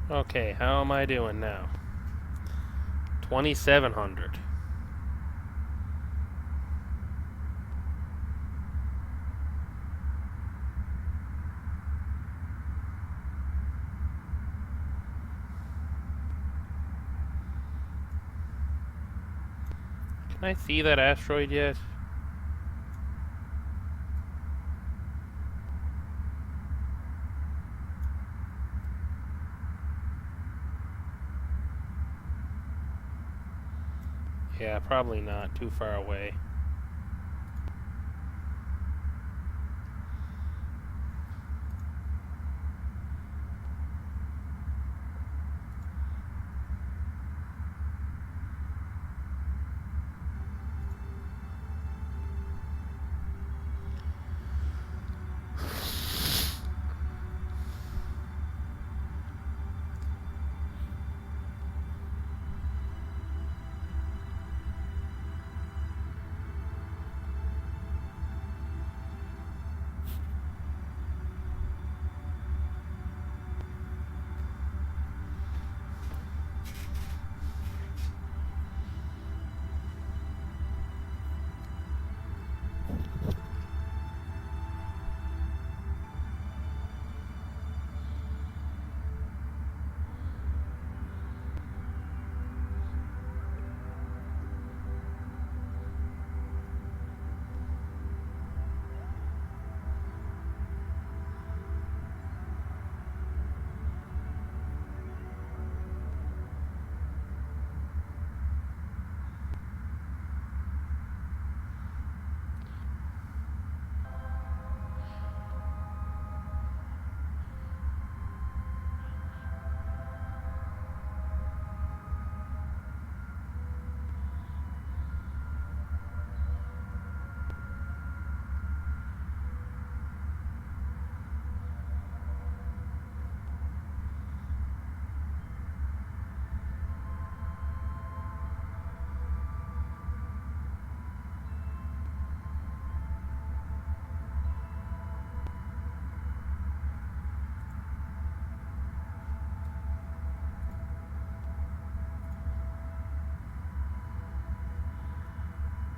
Okay, how am I doing now? 2,700. Can I see that asteroid yet? Yeah, probably not. Too far away.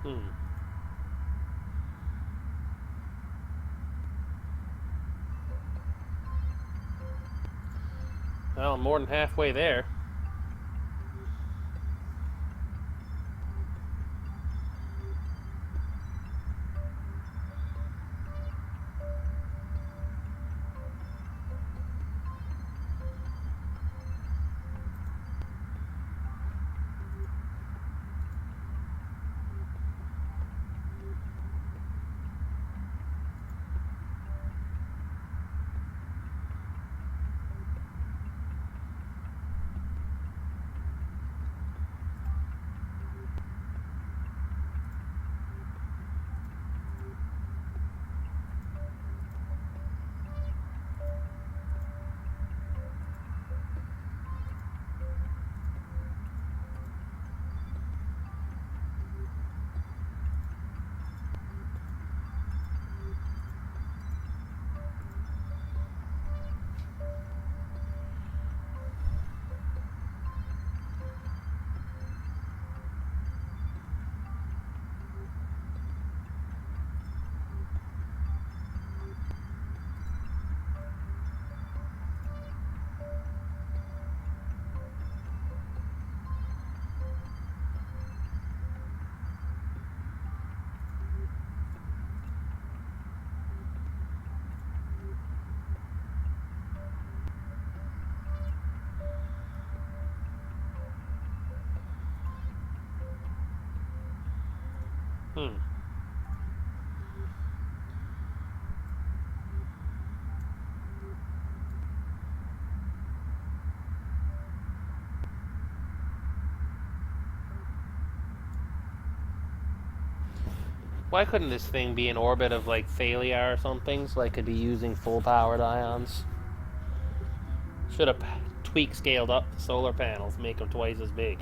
Hmm. Well, I'm more than halfway there. Hmm. Why couldn't this thing be in orbit of like Thalia or something so I could be using full powered ions? Should have tweak scaled up the solar panels, make them twice as big.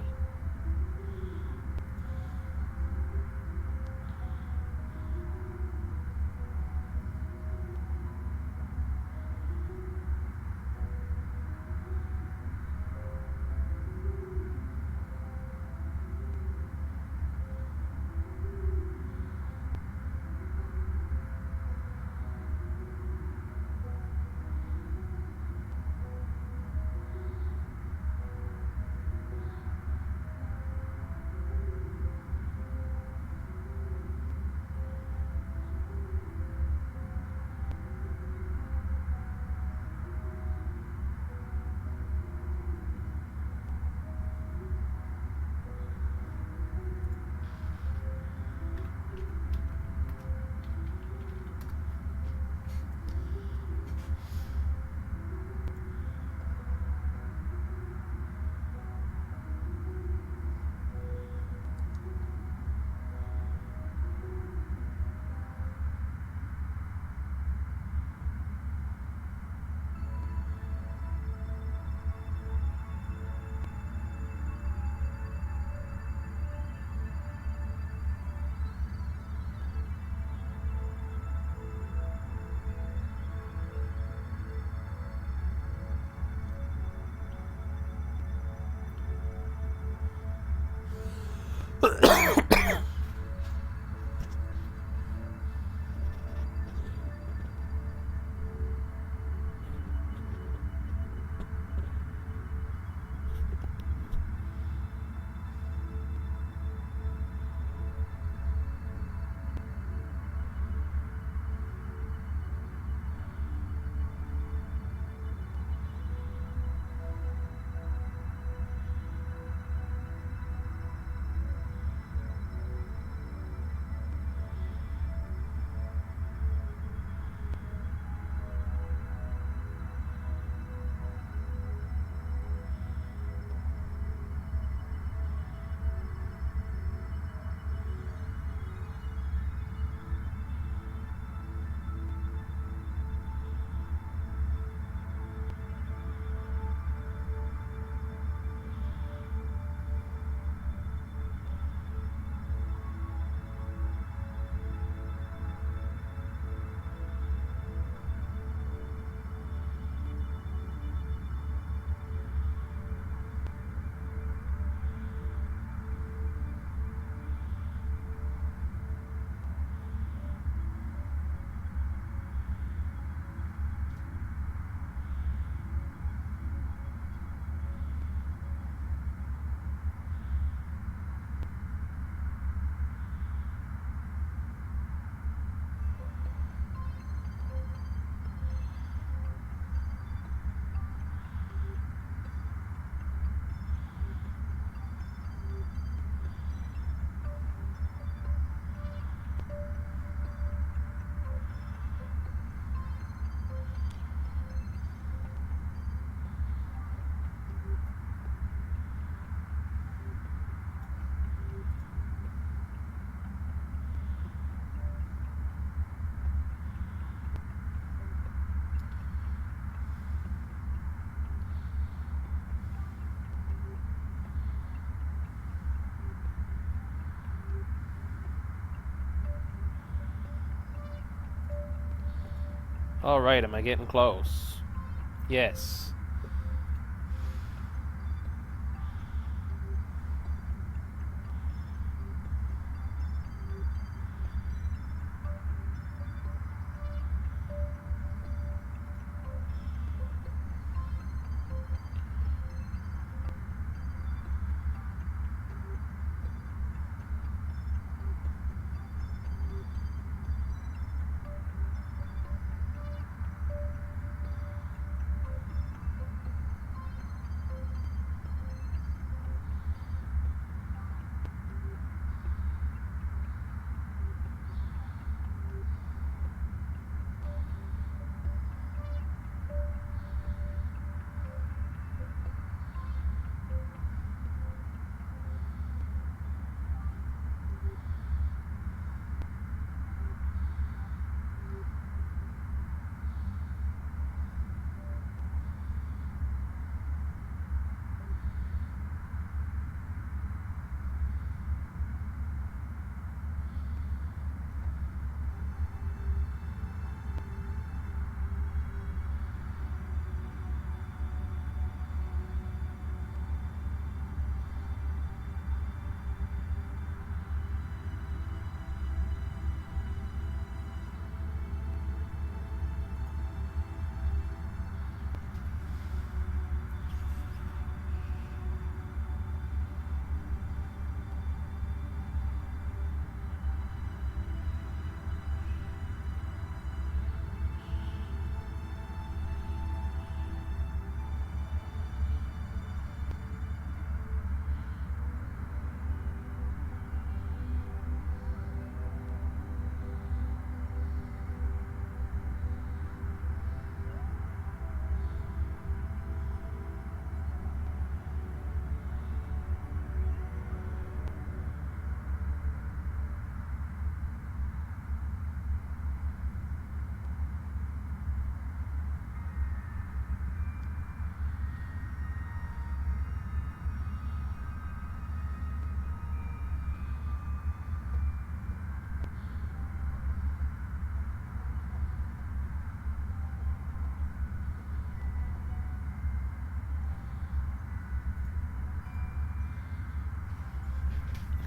Alright, am I getting close? Yes.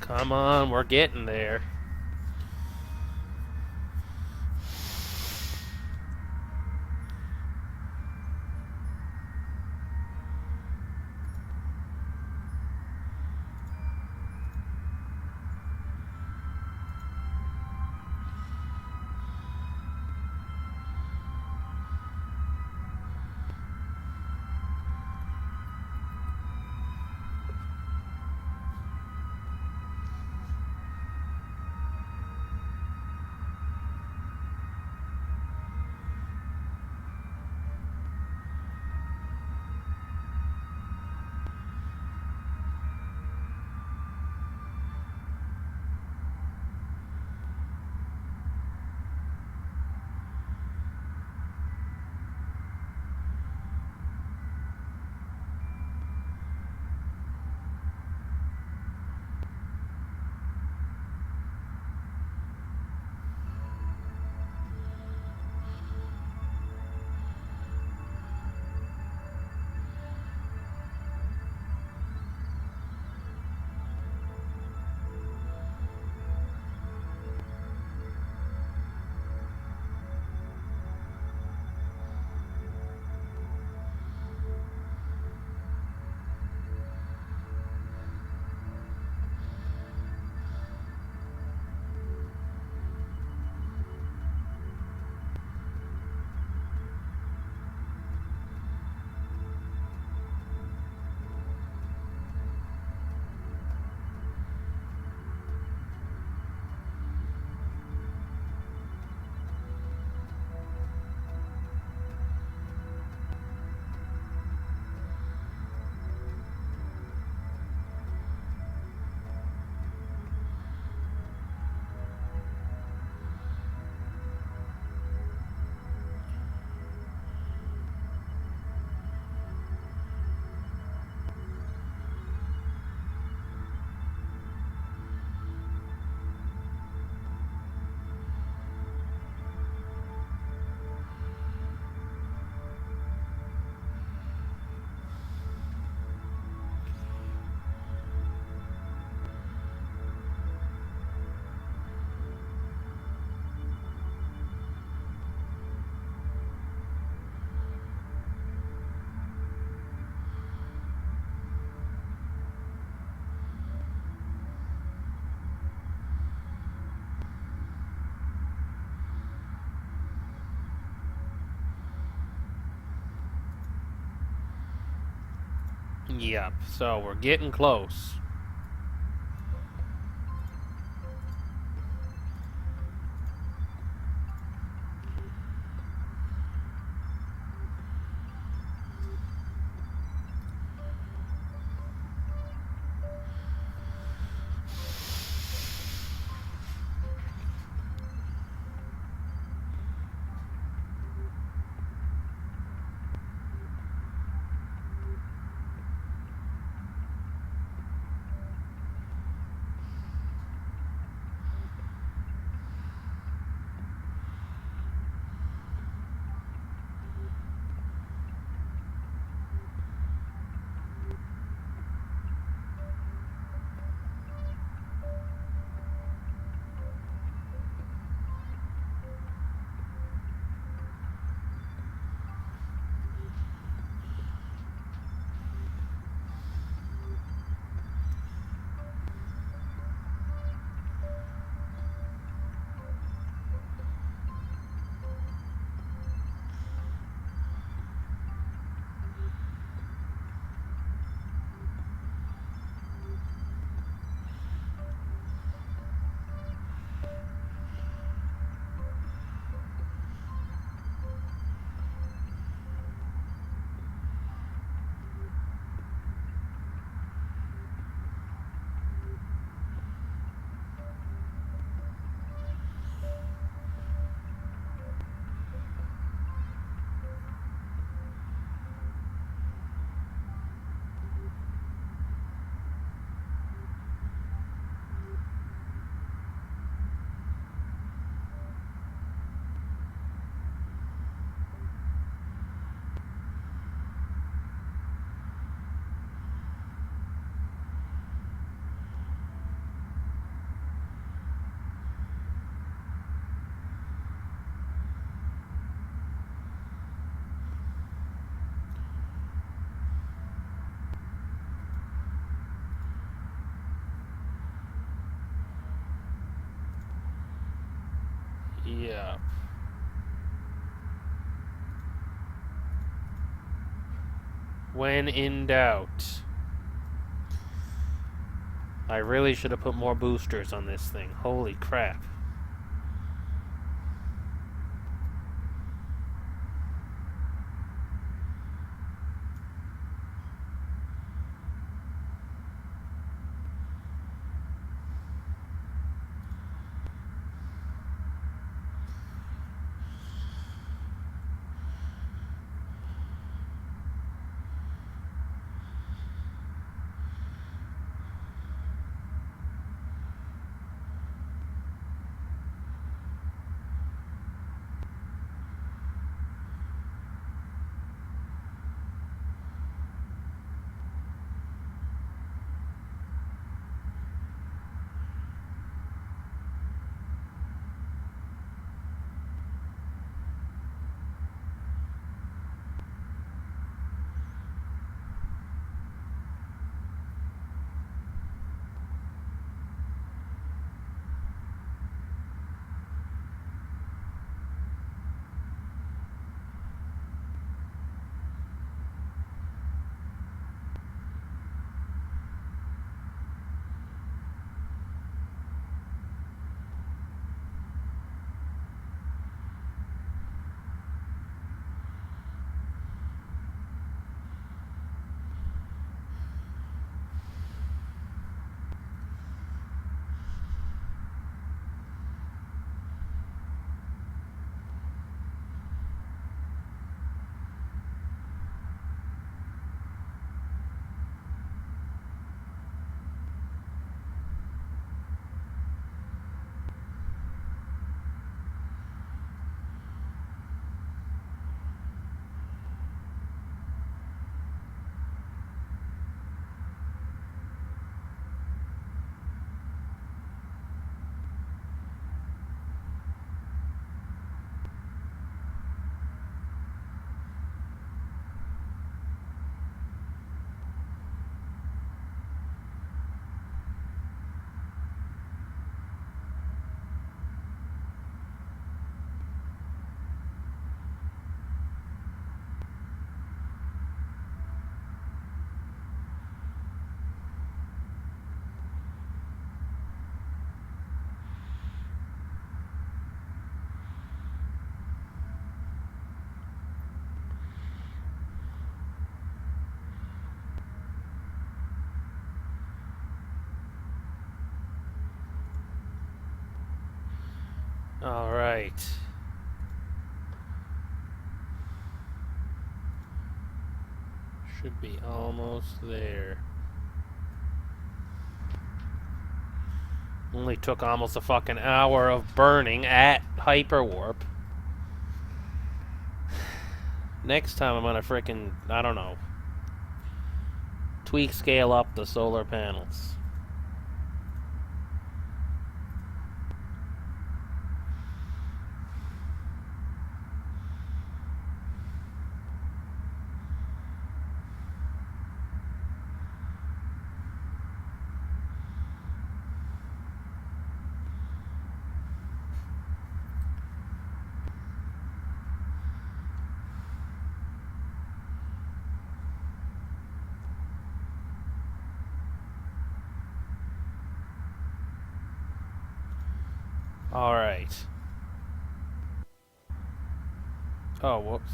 Come on, we're getting there. Yep, so we're getting close. Yep. When in doubt. I really should have put more boosters on this thing. Holy crap. All right. Should be almost there. Only took almost a fucking hour of burning at hyperwarp. Next time I'm gonna frickin', I don't know, tweak scale up the solar panels. Alright. Oh, whoops.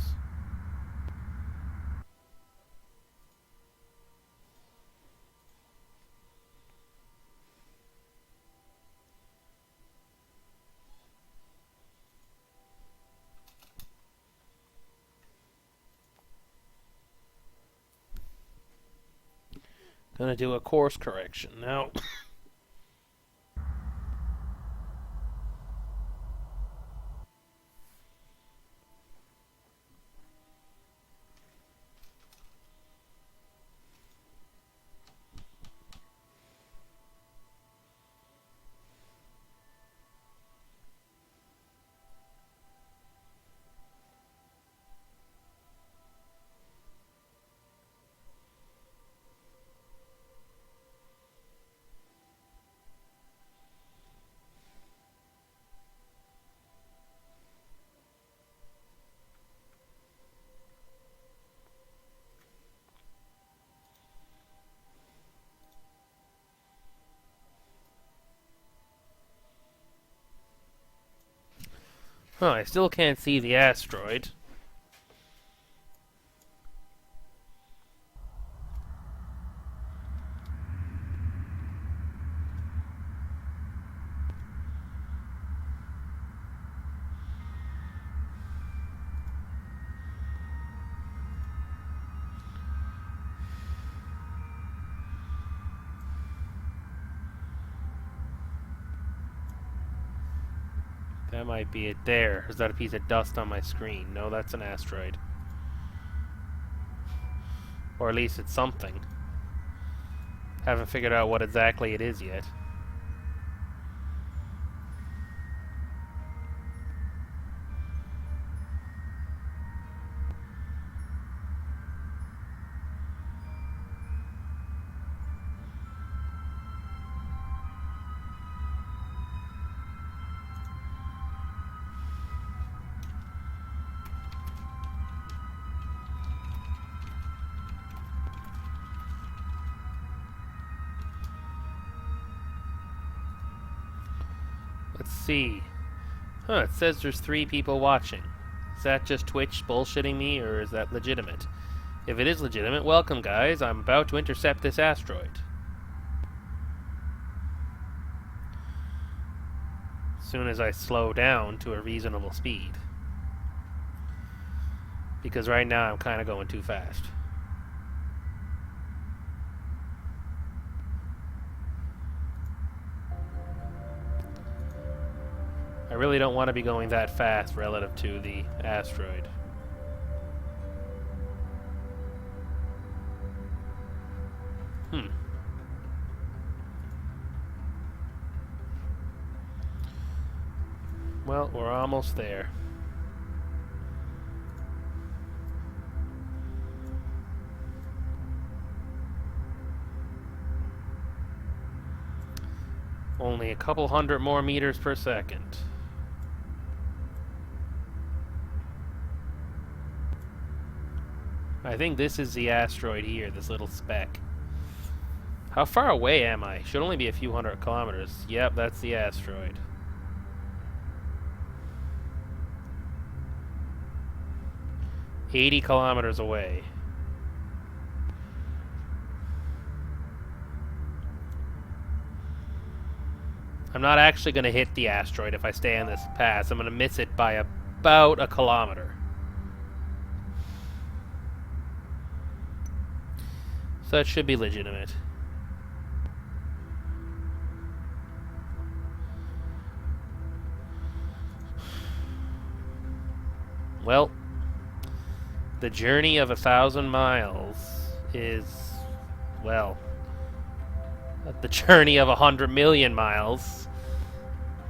Gonna do a course correction now. Huh, I still can't see the asteroid. That might be it there. Is that a piece of dust on my screen? No, that's an asteroid. Or at least it's something. Haven't figured out what exactly it is yet. Let's see. Huh, it says there's 3 people watching. Is that just Twitch bullshitting me, or is that legitimate? If it is legitimate, welcome guys. I'm about to intercept this asteroid. As soon as I slow down to a reasonable speed. Because right now I'm kind of going too fast. I really don't want to be going that fast relative to the asteroid. Well, we're almost there. Only a couple hundred more meters per second. I think this is the asteroid here, this little speck. How far away am I? Should only be a few hundred kilometers. Yep, that's the asteroid. $80 kilometers away. I'm not actually going to hit the asteroid if I stay on this path. I'm going to miss it by about a kilometer. So that should be legitimate. Well, the journey of 1,000 miles is, well, the journey of 100 million miles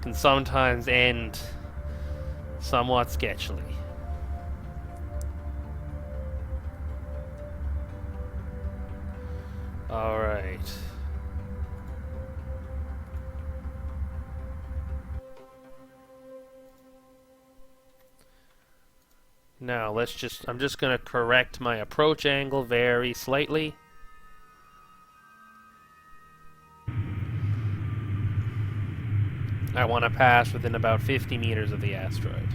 can sometimes end somewhat sketchily. All right. Now I'm just going to correct my approach angle very slightly. I want to pass within about 50 meters of the asteroid.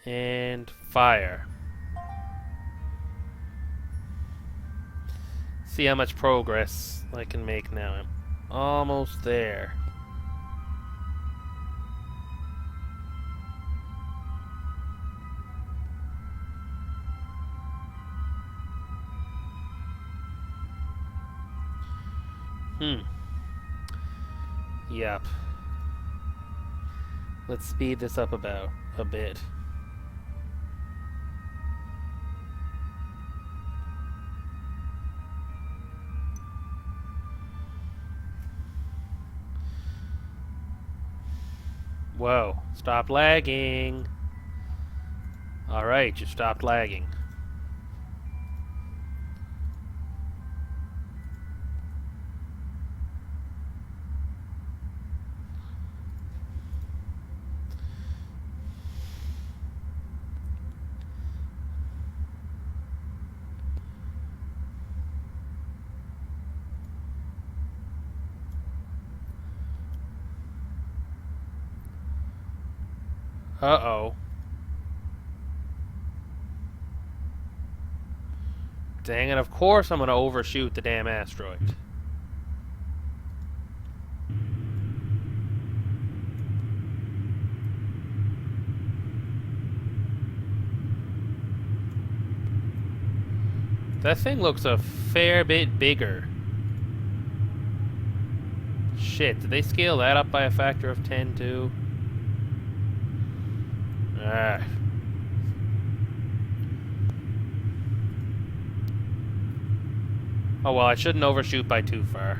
And fire. See how much progress I can make now. I'm almost there. Yep. Let's speed this up about a bit. Whoa, stop lagging. Alright, you stopped lagging. Uh-oh. Dang it, of course I'm gonna overshoot the damn asteroid. That thing looks a fair bit bigger. Shit, did they scale that up by a factor of 10 too? Ah. Oh well, I shouldn't overshoot by too far.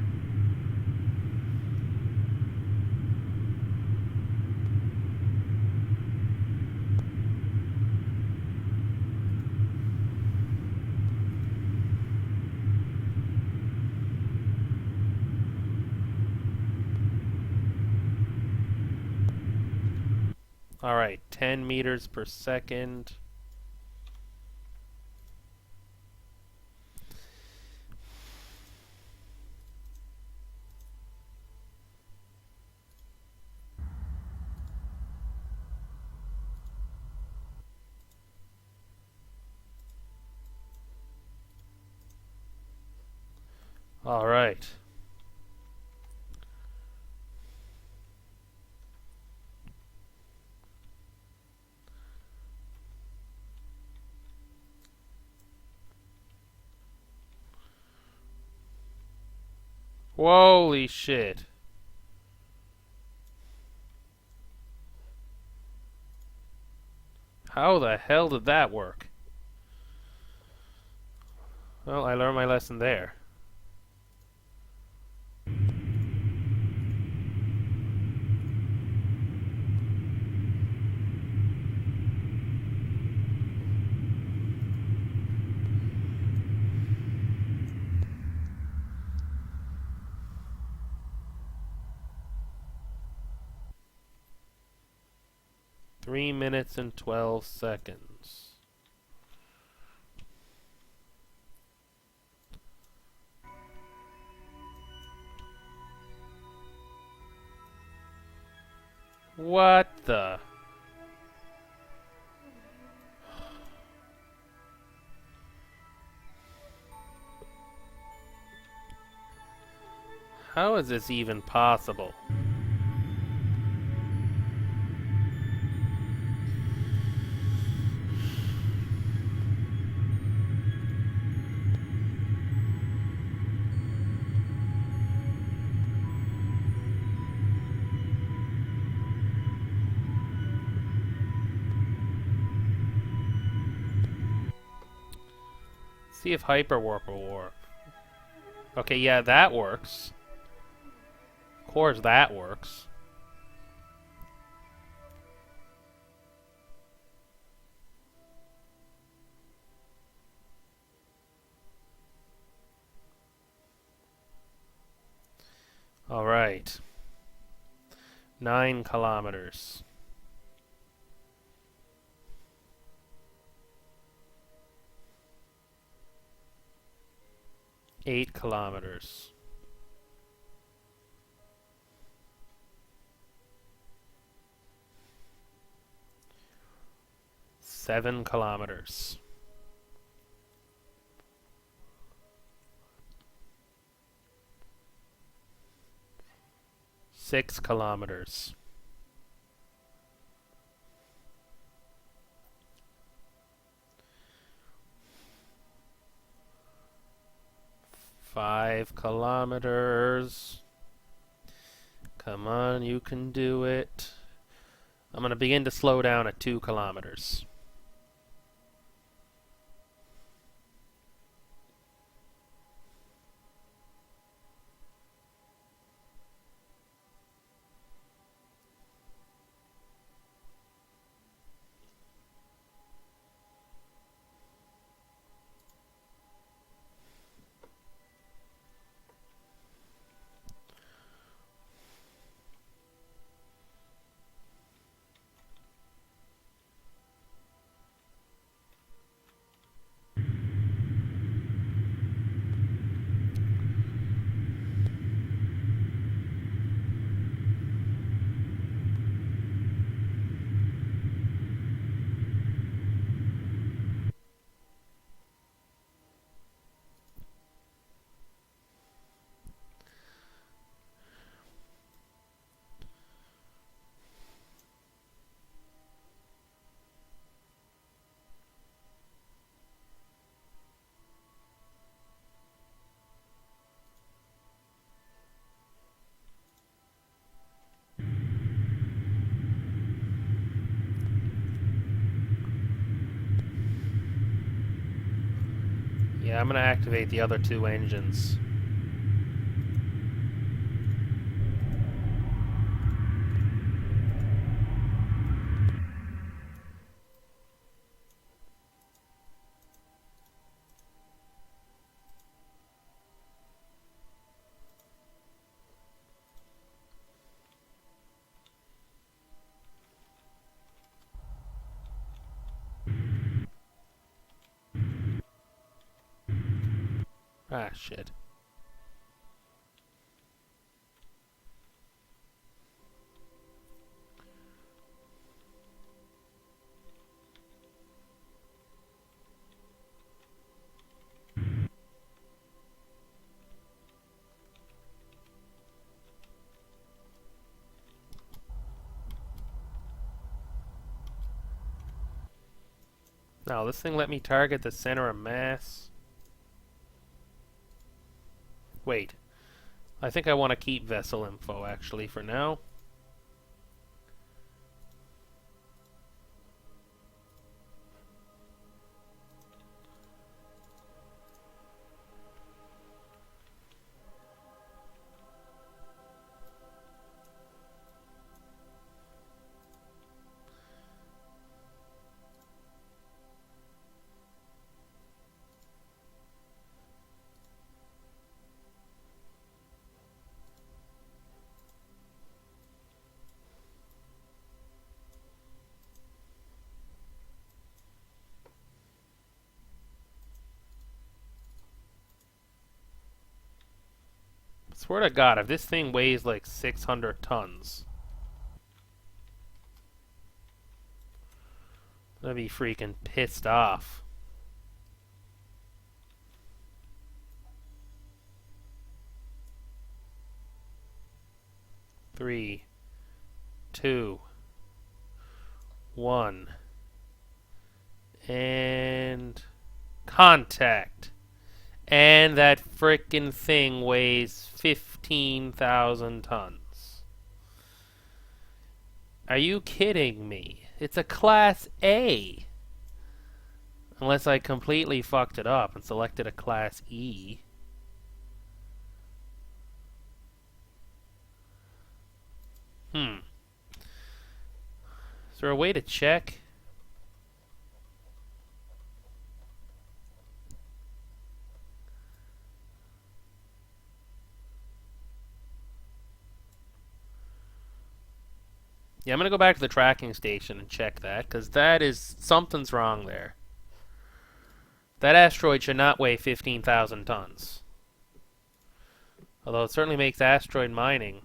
Alright, 10 meters per second. Alright. Holy shit. How the hell did that work? Well, I learned my lesson there. Three minutes and 12 seconds. What the? How is this even possible? See if hyperwarp will work. Okay, yeah, that works. Of course that works. Alright. 9 kilometers. 8 kilometers. 7 kilometers. 6 kilometers. 5 kilometers. Come on, you can do it. I'm going to begin to slow down at 2 kilometers. Yeah, I'm going to activate the other 2 engines. Ah, shit. Now, this thing let me target the center of mass. Wait. I think I want to keep vessel info, actually, for now. Swear to God, if this thing weighs like 600 tons. I'd be freaking pissed off. Three, two, one, and contact. And that frickin' thing weighs 15,000 tons. Are you kidding me? It's a Class A. Unless I completely fucked it up and selected a Class E. Is there a way to check? Yeah, I'm going to go back to the tracking station and check that, because something's wrong there. That asteroid should not weigh 15,000 tons. Although it certainly makes asteroid mining